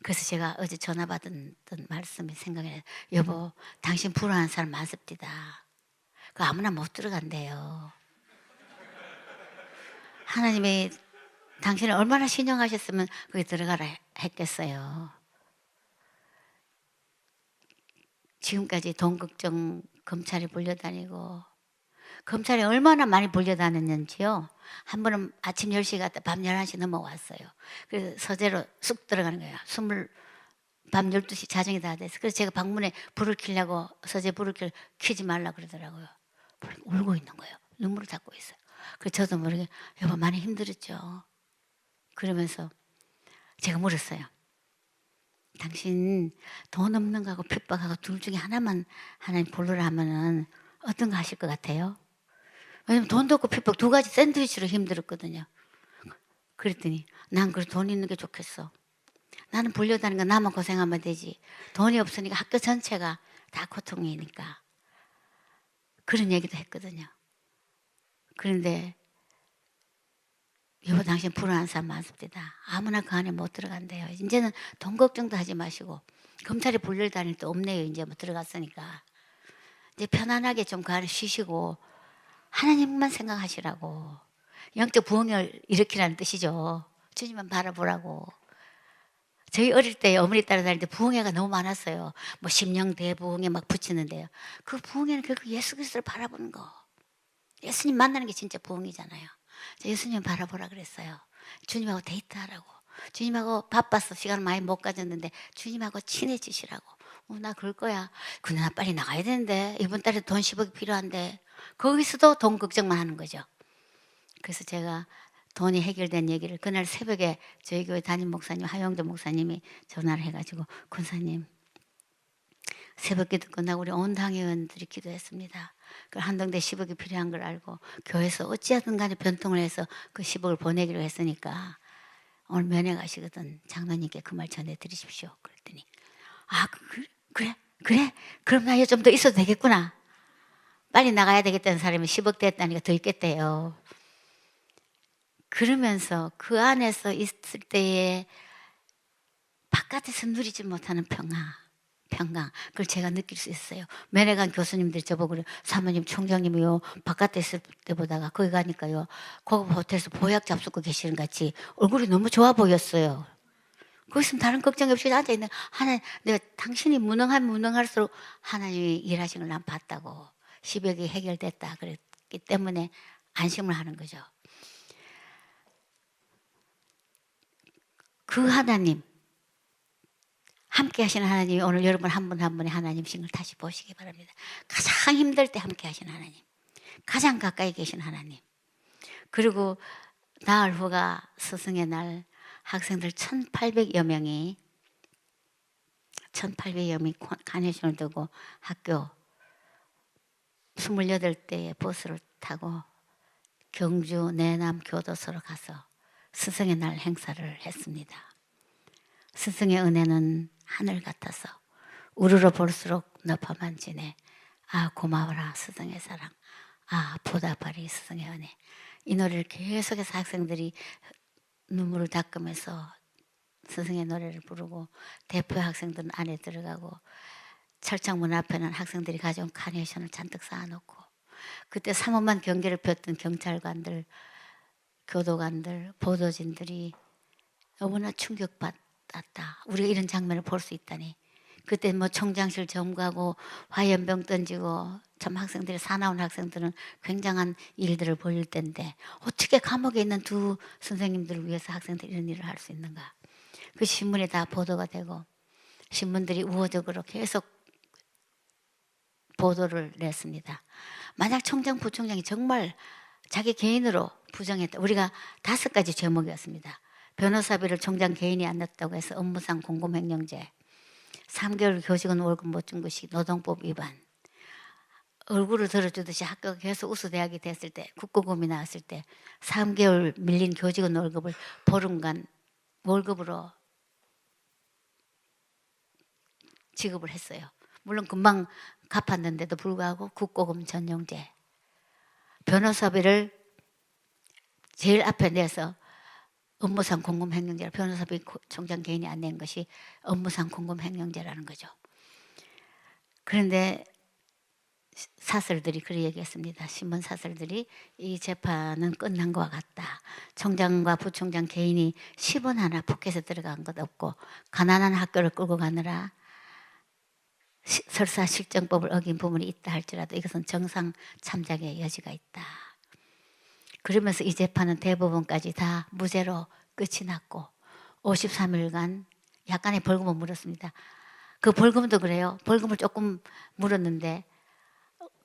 그래서 제가 어제 전화 받은 말씀이 생각이 나요. 여보 당신 불안한 사람 많습니다. 그 아무나 못 들어간대요. 하나님이 당신을 얼마나 신용하셨으면 거기 들어가라 했겠어요. 지금까지 돈 걱정 검찰에 불려다니고 검찰에 얼마나 많이 불려다녔는지요. 한 번은 아침 10시 갔다 밤 11시 넘어왔어요. 그래서 서재로 쑥 들어가는 거예요. 밤 12시 자정이 다 돼서. 그래서 제가 방문에 불을 켜려고 서재 불을 켜지 말라 그러더라고요. 울고 있는 거예요. 눈물을 닦고 있어요. 그래서 저도 모르게 여보 많이 힘들었죠. 그러면서 제가 물었어요. 당신 돈 없는 거하고 핍박하고 둘 중에 하나만 하나님 고르라 하면은 어떤 거 하실 것 같아요? 왜냐면 돈도 없고 핍박 두 가지 샌드위치로 힘들었거든요. 그랬더니 난 그래 돈 있는 게 좋겠어. 나는 불려다니는 거 나만 고생하면 되지. 돈이 없으니까 학교 전체가 다 고통이니까. 그런 얘기도 했거든요. 그런데 여보 당신 불안한 사람 많습니다. 아무나 그 안에 못 들어간대요. 이제는 돈 걱정도 하지 마시고 검찰에 불려다닐 때 없네요. 이제 뭐 들어갔으니까. 이제 편안하게 좀 그 안에 쉬시고 하나님만 생각하시라고. 영적 부흥을 일으키라는 뜻이죠. 주님만 바라보라고. 저희 어릴 때 어머니 따라 다닐 때 부흥회가 너무 많았어요. 뭐 심령 대부흥회 막 붙이는데요. 그 부흥회는 결국 예수 그리스도를 바라보는 거. 예수님 만나는 게 진짜 부흥이잖아요. 예수님 바라보라 그랬어요. 주님하고 데이트하라고. 주님하고 바빠서 시간을 많이 못 가졌는데 주님하고 친해지시라고. 나 그럴 거야. 근데 나 빨리 나가야 되는데 이번 달에 돈 10억이 필요한데 거기서도 돈 걱정만 하는 거죠. 그래서 제가 돈이 해결된 얘기를 그날 새벽에 저희 교회 담임 목사님 하영조 목사님이 전화를 해가지고 권사님 새벽 기도 끝나고 우리 온 당회원들이 기도했습니다. 그 한동대 10억이 필요한 걸 알고 교회에서 어찌하든 간에 변통을 해서 그 10억을 보내기로 했으니까 오늘 면회 가시거든 장로님께 그 말 전해드리십시오. 그랬더니 그래 그럼 나 좀 더 있어도 되겠구나. 빨리 나가야 되겠다는 사람이 10억 됐다니까 더 있겠대요. 그러면서 그 안에서 있을 때에 바깥에서 누리지 못하는 평강, 그걸 제가 느낄 수 있어요. 면회관 교수님들이 저보고 그래요. 사모님, 총장님이요, 바깥에 있을 때보다가 거기 가니까요, 고급 호텔에서 보약 잡수고 계시는 것 같이 얼굴이 너무 좋아 보였어요. 거기서 다른 걱정 없이 앉아있는 하나님, 내가 당신이 무능할수록 하나님이 일하시는 걸 난 봤다고. 10억이 해결됐다 그랬기 때문에 안심을 하는 거죠. 그 하나님, 함께 하시는 하나님이 오늘 여러분 한 분 한 분의 하나님 신을 다시 보시기 바랍니다. 가장 힘들 때 함께 하시는 하나님, 가장 가까이 계신 하나님. 그리고 나흘 후가 스승의 날, 학생들 1,800여 명이 카네이션을 두고 학교 28대의 버스를 타고 경주 내남 교도소로 가서 스승의 날 행사를 했습니다. 스승의 은혜는 하늘 같아서 우러러 볼수록 너파만 지네. 아 고마워라 스승의 사랑. 아 보답하리 스승의 은혜. 이 노래를 계속해서 학생들이 눈물을 닦으면서 스승의 노래를 부르고 대표 학생들은 안에 들어가고 철창문 앞에는 학생들이 가져온 카네이션을 잔뜩 쌓아놓고 그때 삼엄한 경계를 폈던 경찰관들, 교도관들, 보도진들이 너무나 충격받았다. 우리가 이런 장면을 볼 수 있다니. 그때 뭐 총장실 점거하고 화염병 던지고 참 학생들이 사나운 학생들은 굉장한 일들을 벌일 때인데 어떻게 감옥에 있는 두 선생님들을 위해서 학생들이 이런 일을 할 수 있는가. 그 신문에 다 보도가 되고 신문들이 우호적으로 계속 보도를 냈습니다. 만약 총장, 부총장이 정말 자기 개인으로 부정했다. 우리가 5가지 제목이었습니다. 변호사비를 총장 개인이 안 냈다고 해서 업무상 공금횡령죄, 3개월 교직원 월급 못 준 것이 노동법 위반, 얼굴을 들어주듯이 학교가 계속 우수대학이 됐을 때, 국고금이 나왔을 때 3개월 밀린 교직원 월급을 보름간 월급으로 지급을 했어요. 물론 금방 갚았는데도 불구하고 국고금 전용죄, 변호사비를 제일 앞에 내서 업무상 공금횡령죄라 변호사비 총장 개인이 안 낸 것이 업무상 공금횡령죄라는 거죠. 그런데 사설들이 그렇게 얘기했습니다. 신문 사설들이 이 재판은 끝난 것과 같다. 총장과 부총장 개인이 10원 하나 포켓에 들어간 것 없고 가난한 학교를 끌고 가느라 설사 실정법을 어긴 부분이 있다 할지라도 이것은 정상 참작의 여지가 있다. 그러면서 이 재판은 대법원까지 다 무죄로 끝이 났고 53일간 약간의 벌금을 물었습니다. 그 벌금도 그래요. 벌금을 조금 물었는데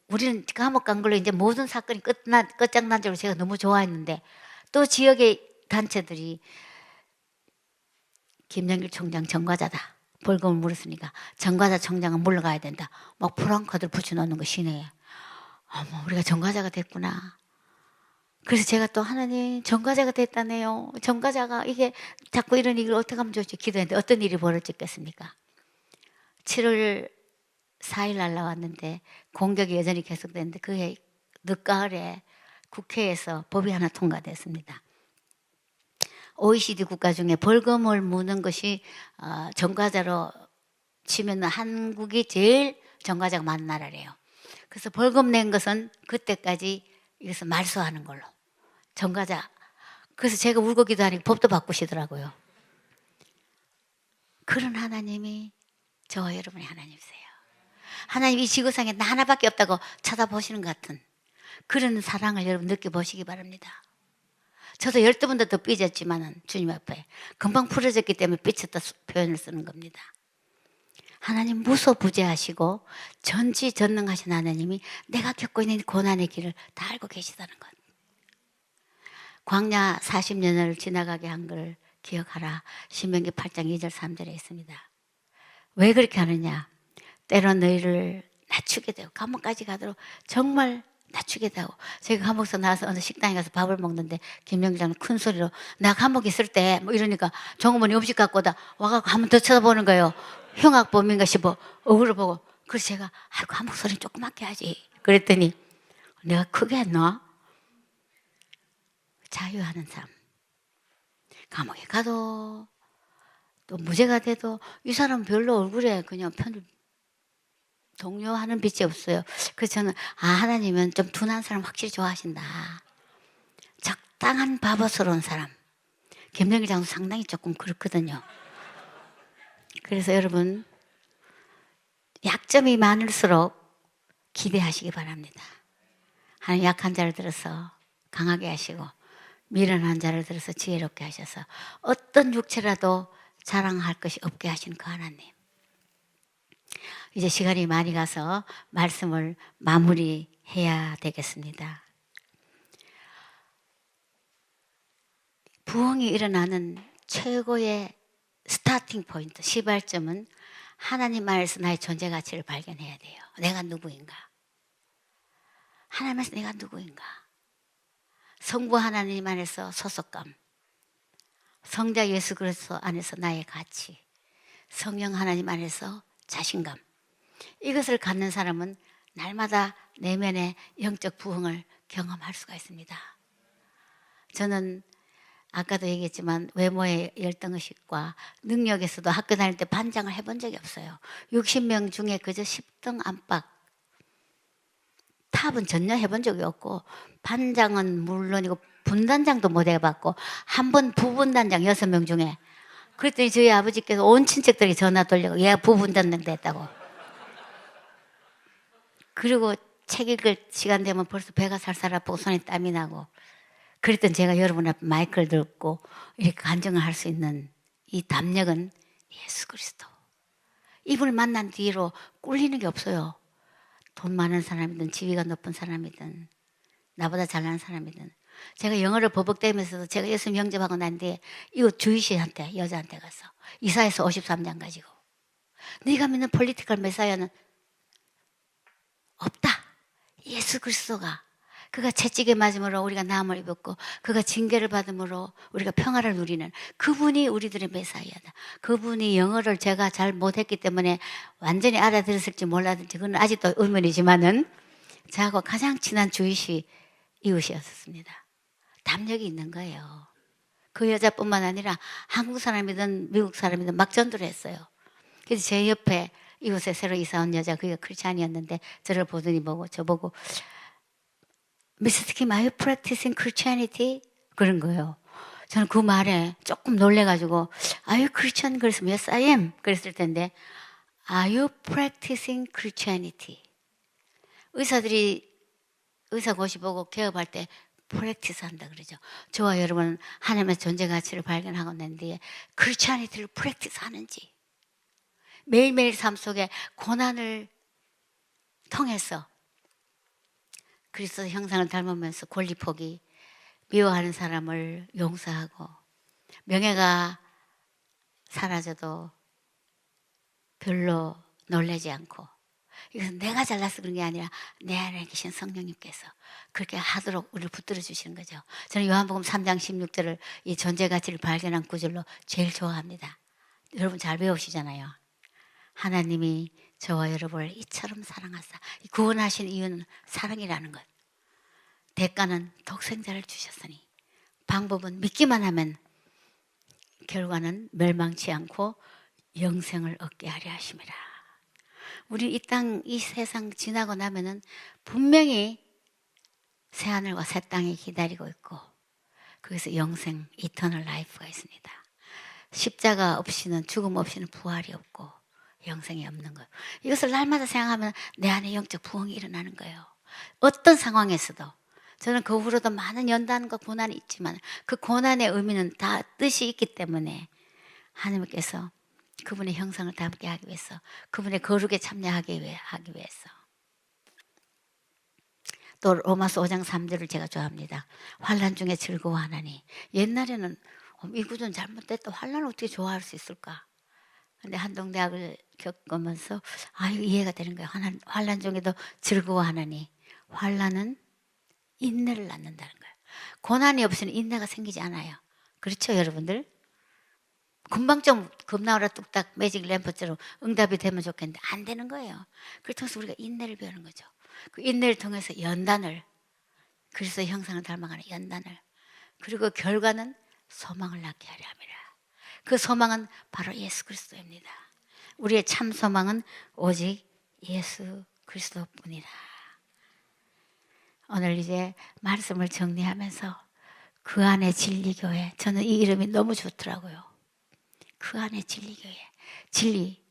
우리는 감옥 간 걸로 이제 모든 사건이 끝장난 줄 제가 너무 좋아했는데 또 지역의 단체들이 김영길 총장 전과자다. 벌금을 물었으니까 전과자 총장은 물러가야 된다. 막 프랑카드를 붙여놓는 거 시내에. 어머 우리가 전과자가 됐구나. 그래서 제가 또 하나님 전과자가 됐다네요. 전과자가 이게 자꾸 이런 일을 어떻게 하면 좋을지 기도했는데 어떤 일이 벌어졌겠습니까? 7월 4일 날 나왔는데 공격이 여전히 계속되는데 그해 늦가을에 국회에서 법이 하나 통과됐습니다. OECD 국가 중에 벌금을 무는 것이 전과자로 치면 한국이 제일 전과자가 많은 나라래요. 그래서 벌금 낸 것은 그때까지 이것을 말소하는 걸로. 전과자. 그래서 제가 울고 기도하니까 법도 바꾸시더라고요. 그런 하나님이 저와 여러분의 하나님이세요. 하나님 이 지구상에 나 하나밖에 없다고 쳐다보시는 것 같은 그런 사랑을 여러분 느껴보시기 바랍니다. 저도 12번도 더 삐졌지만은 주님 앞에 금방 풀어졌기 때문에 삐쳤다 표현을 쓰는 겁니다. 하나님 무소부재하시고 전지전능하신 하나님이 내가 겪고 있는 고난의 길을 다 알고 계시다는 것. 광야 40년을 지나가게 한 걸 기억하라. 신명기 8장 2절 3절에 있습니다. 왜 그렇게 하느냐? 때로 너희를 낮추게 되고 감옥까지 가도록 정말 낮추게 되고 제가 감옥에서 나와서 어느 식당에 가서 밥을 먹는데 김영장은 큰 소리로 나 감옥에 있을 때 뭐 이러니까 종업원이 음식 갖고 오다 와갖고 한 번 더 쳐다보는 거예요. 흉악범인가 싶어 억울을 보고 그래서 제가 아이고 감옥 소리는 조그맣게 하지 그랬더니 내가 크게 했나? 자유하는 삶 감옥에 가도 또 무죄가 돼도 이 사람 별로 얼굴에 그냥 편을 동요하는 빛이 없어요. 그래서 저는 하나님은 좀 둔한 사람 확실히 좋아하신다. 적당한 바보스러운 사람. 김정일 장도 상당히 조금 그렇거든요. 그래서 여러분 약점이 많을수록 기대하시기 바랍니다. 하나님 약한 자를 들어서 강하게 하시고 미련한 자를 들어서 지혜롭게 하셔서 어떤 육체라도 자랑할 것이 없게 하시는 그 하나님. 이제 시간이 많이 가서 말씀을 마무리해야 되겠습니다. 부흥이 일어나는 최고의 스타팅 포인트, 시발점은 하나님 안에서 나의 존재 가치를 발견해야 돼요. 내가 누구인가? 하나님 안에서 내가 누구인가? 성부 하나님 안에서 소속감, 성자 예수 그리스도 안에서 나의 가치, 성령 하나님 안에서 자신감. 이것을 갖는 사람은 날마다 내면의 영적 부흥을 경험할 수가 있습니다. 저는 아까도 얘기했지만 외모의 열등의식과 능력에서도 학교 다닐 때 반장을 해본 적이 없어요. 60명 중에 그저 10등 안팎. 탑은 전혀 해본 적이 없고 반장은 물론이고 분단장도 못 해봤고 한 번 부분단장 6명 중에 그랬더니 저희 아버지께서 온 친척들이 전화 돌리고 얘가 부분단장 됐다고. 그리고 책 읽을 시간 되면 벌써 배가 살살 아프고 손에 땀이 나고 그랬던 제가 여러분 앞에 마이크를 들고 이렇게 간증을 할 수 있는 이 담력은 예수 그리스도. 이분을 만난 뒤로 꿀리는 게 없어요. 돈 많은 사람이든 지위가 높은 사람이든 나보다 잘나는 사람이든 제가 영어를 버벅대면서도 제가 예수님 영접하고 난 뒤에 이거 주이시한테 여자한테 가서 이사에서 53장 가지고 네가 믿는 폴리티컬 메사야는 없다. 예수 그리스도가 그가 채찍에 맞음으로 우리가 나음을 입었고 그가 징계를 받음으로 우리가 평화를 누리는 그분이 우리들의 메사야다. 그분이 영어를 제가 잘 못했기 때문에 완전히 알아들었을지 몰랐을지 그건 아직도 의문이지만은 저하고 가장 친한 주이시 이웃이었습니다. 담력이 있는 거예요. 그 여자뿐만 아니라 한국 사람이든 미국 사람이든 막 전도를 했어요. 그래서 제 옆에 이곳에 새로 이사 온 여자 그가 크리스찬이었는데 저를 보더니 보고 저보고 Mrs. Kim, are you practicing Christianity? 그런 거예요. 저는 그 말에 조금 놀래가지고 Are you Christian? 그랬으면 Yes, I am. 그랬을 텐데 Are you practicing Christianity? 의사들이 의사 고시 보고 개업할 때 프랙티스 한다 그러죠. 저와 여러분은 하나님의 존재 가치를 발견하고 난 뒤에 크리스찬이티를 프랙티스 하는지 매일매일 삶 속에 고난을 통해서 그리스도 형상을 닮으면서 권리 포기, 미워하는 사람을 용서하고 명예가 사라져도 별로 놀라지 않고 이것은 내가 잘나서 그런 게 아니라 내 안에 계신 성령님께서 그렇게 하도록 우리를 붙들어 주시는 거죠. 저는 요한복음 3장 16절을 이 존재 가치를 발견한 구절로 제일 좋아합니다. 여러분 잘 배우시잖아요. 하나님이 저와 여러분을 이처럼 사랑하사. 구원하신 이유는 사랑이라는 것. 대가는 독생자를 주셨으니 방법은 믿기만 하면 결과는 멸망치 않고 영생을 얻게 하려 하심이라. 우리 이 땅, 이 세상 지나고 나면은 분명히 새하늘과 새 땅이 기다리고 있고 거기서 영생, 이터널 라이프가 있습니다. 십자가 없이는 죽음 없이는 부활이 없고 영생이 없는 거예요. 이것을 날마다 생각하면 내 안에 영적 부흥이 일어나는 거예요. 어떤 상황에서도 저는 그 후로도 많은 연단과 고난이 있지만 그 고난의 의미는 다 뜻이 있기 때문에 하나님께서 그분의 형상을 담게 하기 위해서 그분의 거룩에 참여하기 위해서 또 로마서 5장 3절을 제가 좋아합니다. 환난 중에 즐거워하나니 옛날에는 이 구조는 잘못됐다. 환난을 어떻게 좋아할 수 있을까? 근데 한동대학을 겪으면서 이해가 되는 거예요. 환난 중에도 즐거워하나니 환난은 인내를 낳는다는 거예요. 고난이 없이는 인내가 생기지 않아요. 그렇죠 여러분들? 금방 좀 겁나오라 뚝딱 매직 램프처럼 응답이 되면 좋겠는데 안 되는 거예요. 그래서 우리가 인내를 배우는 거죠. 그 인내를 통해서 연단을 그리스도의 형상을 닮아가는 연단을 그리고 결과는 소망을 낳게 하려 함이라. 그 소망은 바로 예수 그리스도입니다. 우리의 참 소망은 오직 예수 그리스도뿐이라. 오늘 이제 말씀을 정리하면서 그 안에 진리교회, 저는 이 이름이 너무 좋더라고요. 그 안에 진리교회, 진리,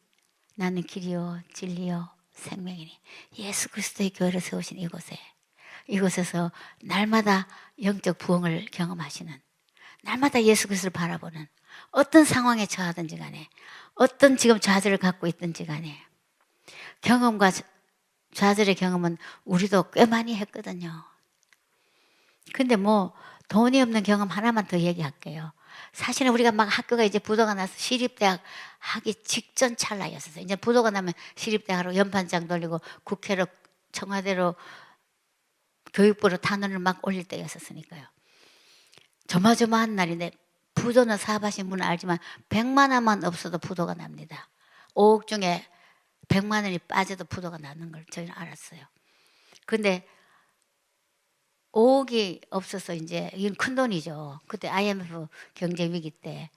나는 길이요 진리요 생명이니 예수 그리스도의 교회를 세우신 이곳에서 날마다 영적 부흥을 경험하시는, 날마다 예수 그리스도를 바라보는, 어떤 상황에 처하든지 간에, 어떤 지금 좌절을 갖고 있든지 간에, 경험과 좌절의 경험은 우리도 꽤 많이 했거든요. 근데 뭐 돈이 없는 경험 하나만 더 얘기할게요. 사실은 우리가 막 학교가 이제 부도가 나서 시립대학 하기 직전 찰나였었어요. 이제 부도가 나면 시립대학으로 연판장 돌리고 국회로, 청와대로, 교육부로 탄원을 막 올릴 때였었으니까요. 조마조마한 날인데, 부도는 사업하신 분은 알지만 100만 원만 없어도 부도가 납니다. 5억 중에 100만 원이 빠져도 부도가 나는 걸 저희는 알았어요. 근데 5억이 없어서 이제 이건 큰 돈이죠. 그때 IMF 경제 위기 때.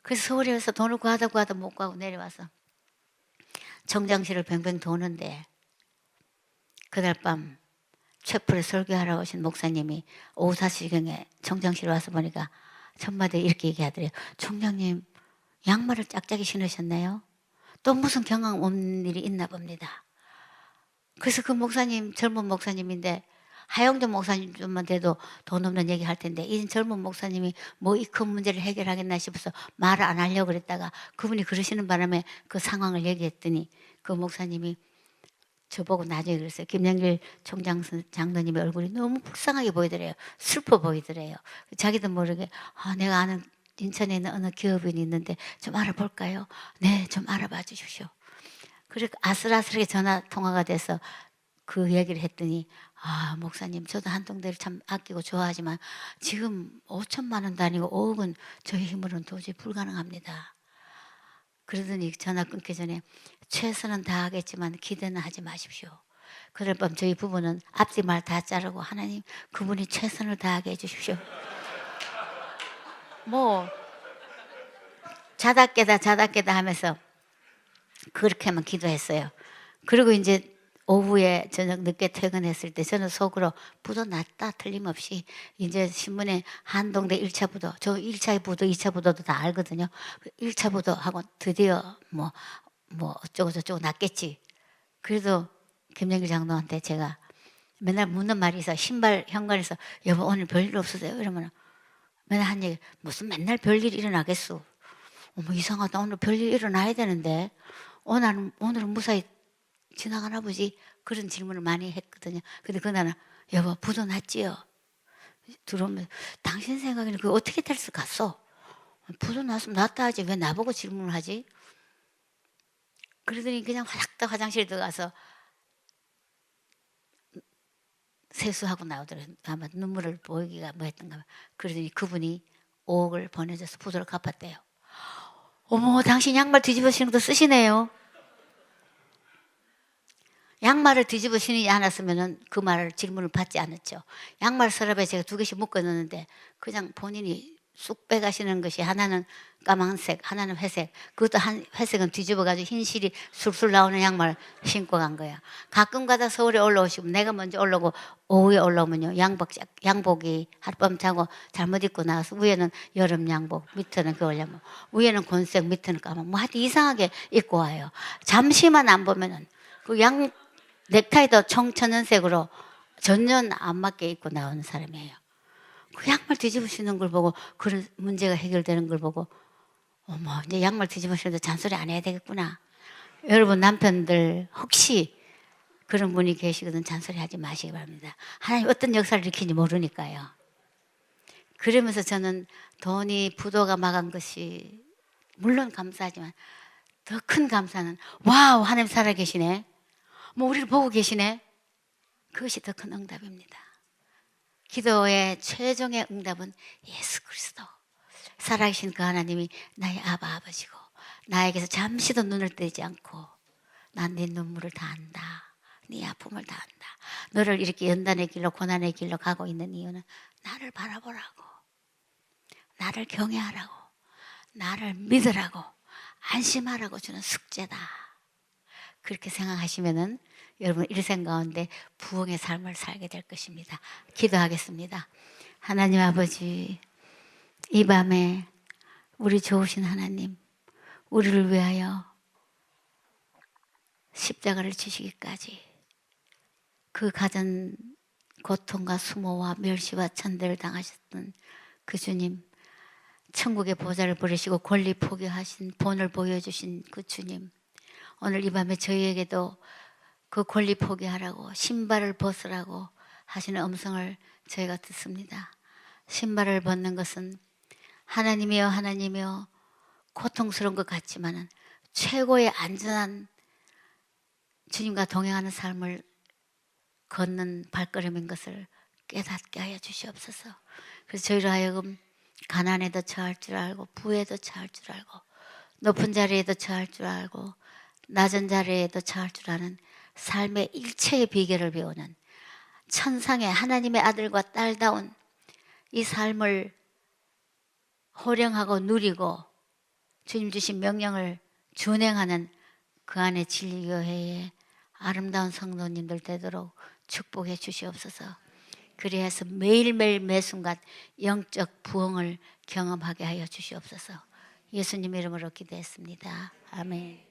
그래서 서울에 와서 돈을 구하다 못 구하고 내려와서 청장실을 뱅뱅 도는데, 그날 밤 최풀에 설교하러 오신 목사님이 오후 4시경에 청장실에 와서 보니까 첫마디에 이렇게 얘기하더래요. 총장님, 양말을 짝짝이 신으셨나요? 또 무슨 경험 없는 일이 있나 봅니다. 그래서 그 목사님, 젊은 목사님인데, 하영정 목사님만 돼도 돈 없는 얘기 할 텐데, 이 젊은 목사님이 뭐 이 큰 문제를 해결하겠나 싶어서 말을 안 하려고 그랬다가 그분이 그러시는 바람에 그 상황을 얘기했더니 그 목사님이 저보고 나중에 그랬어요. 김영길 총장 장로님의 얼굴이 너무 불쌍하게 보이더래요. 슬퍼 보이더래요. 자기도 모르게 내가 아는 인천에 있는 어느 기업인이 있는데 좀 알아볼까요? 네, 좀 알아봐 주십시오. 그리고 아슬아슬하게 전화 통화가 돼서 그 얘기를 했더니 목사님, 저도 한동대를 참 아끼고 좋아하지만 지금 5천만 원도 아니고 5억은 저희 힘으로는 도저히 불가능합니다. 그러더니 전화 끊기 전에 최선은 다하겠지만 기대는 하지 마십시오. 그날 밤 저희 부부는 앞뒤 말 다 자르고, 하나님, 그분이 최선을 다하게 해주십시오. 뭐 자다 깨다 하면서 그렇게만 기도했어요. 그리고 이제 오후에 저녁 늦게 퇴근했을 때 저는 속으로 부도 났다 틀림없이, 이제 신문에 한동대 1차 부도, 저 1차 부도 2차 부도도 다 알거든요. 1차 부도하고 드디어 뭐 어쩌고 저쩌고 났겠지. 그래도 김영길 장로한테 제가 맨날 묻는 말이 있어. 신발 현관에서 여보 오늘 별일 없으세요? 이러면 맨날 한 얘기, 무슨 맨날 별일 일어나겠어. 어머 이상하다, 오늘 별일 일어나야 되는데 오늘은 무사히 지나가나 보지. 그런 질문을 많이 했거든요. 근데 그날은 여보 부도 났지요? 들어오면 당신 생각에는 그게 어떻게 될 수 같소? 부도 났으면 났다 하지 왜 나보고 질문을 하지? 그러더니 그냥 화닥 화장실 들어가서 세수하고 나오더라고요. 아마 눈물을 보이기가 뭐 했던가. 그러더니 그분이 5억을 보내줘서 부도를 갚았대요. 어머, 당신 양말 뒤집어 신는 것도 쓰시네요. 양말을 뒤집어 신지 않았으면 그 말을 질문을 받지 않았죠. 양말 서랍에 제가 2개씩 묶어 놓는데 그냥 본인이 쑥 빼가시는 것이, 하나는 까만색, 하나는 회색. 그것도 한 회색은 뒤집어가지고 흰 실이 술술 나오는 양말 신고 간 거야. 가끔 가다 서울에 올라오시면 내가 먼저 올라오고 오후에 올라오면요, 양복이 하룻밤 자고 잘못 입고 나와서 위에는 여름 양복, 밑에는 겨울 양복, 위에는 곤색, 밑에는 까만, 뭐 하여튼 이상하게 입고 와요. 잠시만 안 보면은 그 넥타이도 청천연색으로 전혀 안 맞게 입고 나오는 사람이에요. 그 양말 뒤집으시는 걸 보고, 그런 문제가 해결되는 걸 보고, 어머, 이제 양말 뒤집으시는데 잔소리 안 해야 되겠구나. 여러분 남편들 혹시 그런 분이 계시거든 잔소리 하지 마시기 바랍니다. 하나님 어떤 역사를 일으키는지 모르니까요. 그러면서 저는 돈이 부도가 막은 것이 물론 감사하지만 더 큰 감사는, 와우, 하나님 살아계시네. 뭐 우리를 보고 계시네. 그것이 더 큰 응답입니다. 기도의 최종의 응답은 예수 그리스도, 살아계신 그 하나님이 나의 아버지고 나에게서 잠시도 눈을 떼지 않고, 난 네 눈물을 다 안다, 네 아픔을 다 안다, 너를 이렇게 연단의 길로 고난의 길로 가고 있는 이유는 나를 바라보라고, 나를 경외하라고, 나를 믿으라고, 안심하라고 주는 숙제다. 그렇게 생각하시면은 여러분 일생 가운데 부흥의 삶을 살게 될 것입니다. 기도하겠습니다. 하나님 아버지, 이 밤에 우리 좋으신 하나님, 우리를 위하여 십자가를 지시기까지 그 가전 고통과 수모와 멸시와 천대를 당하셨던 그 주님, 천국의 보좌를 버리시고 권리 포기하신 본을 보여주신 그 주님, 오늘 이 밤에 저희에게도 그 권리 포기하라고, 신발을 벗으라고 하시는 음성을 저희가 듣습니다. 신발을 벗는 것은 하나님이여 하나님이여 고통스러운 것 같지만은 최고의 안전한 주님과 동행하는 삶을 걷는 발걸음인 것을 깨닫게 하여 주시옵소서. 그래서 저희로 하여금 가난에도 처할 줄 알고, 부에도 처할 줄 알고, 높은 자리에도 처할 줄 알고, 낮은 자리에도 처할 줄 아는 삶의 일체의 비결을 배우는 천상의 하나님의 아들과 딸다운 이 삶을 호령하고 누리고 주님 주신 명령을 준행하는 그 안에 진리교회의 아름다운 성도님들 되도록 축복해 주시옵소서. 그리해서 매일매일 매순간 영적 부흥을 경험하게 하여 주시옵소서. 예수님 이름으로 기도했습니다. 아멘.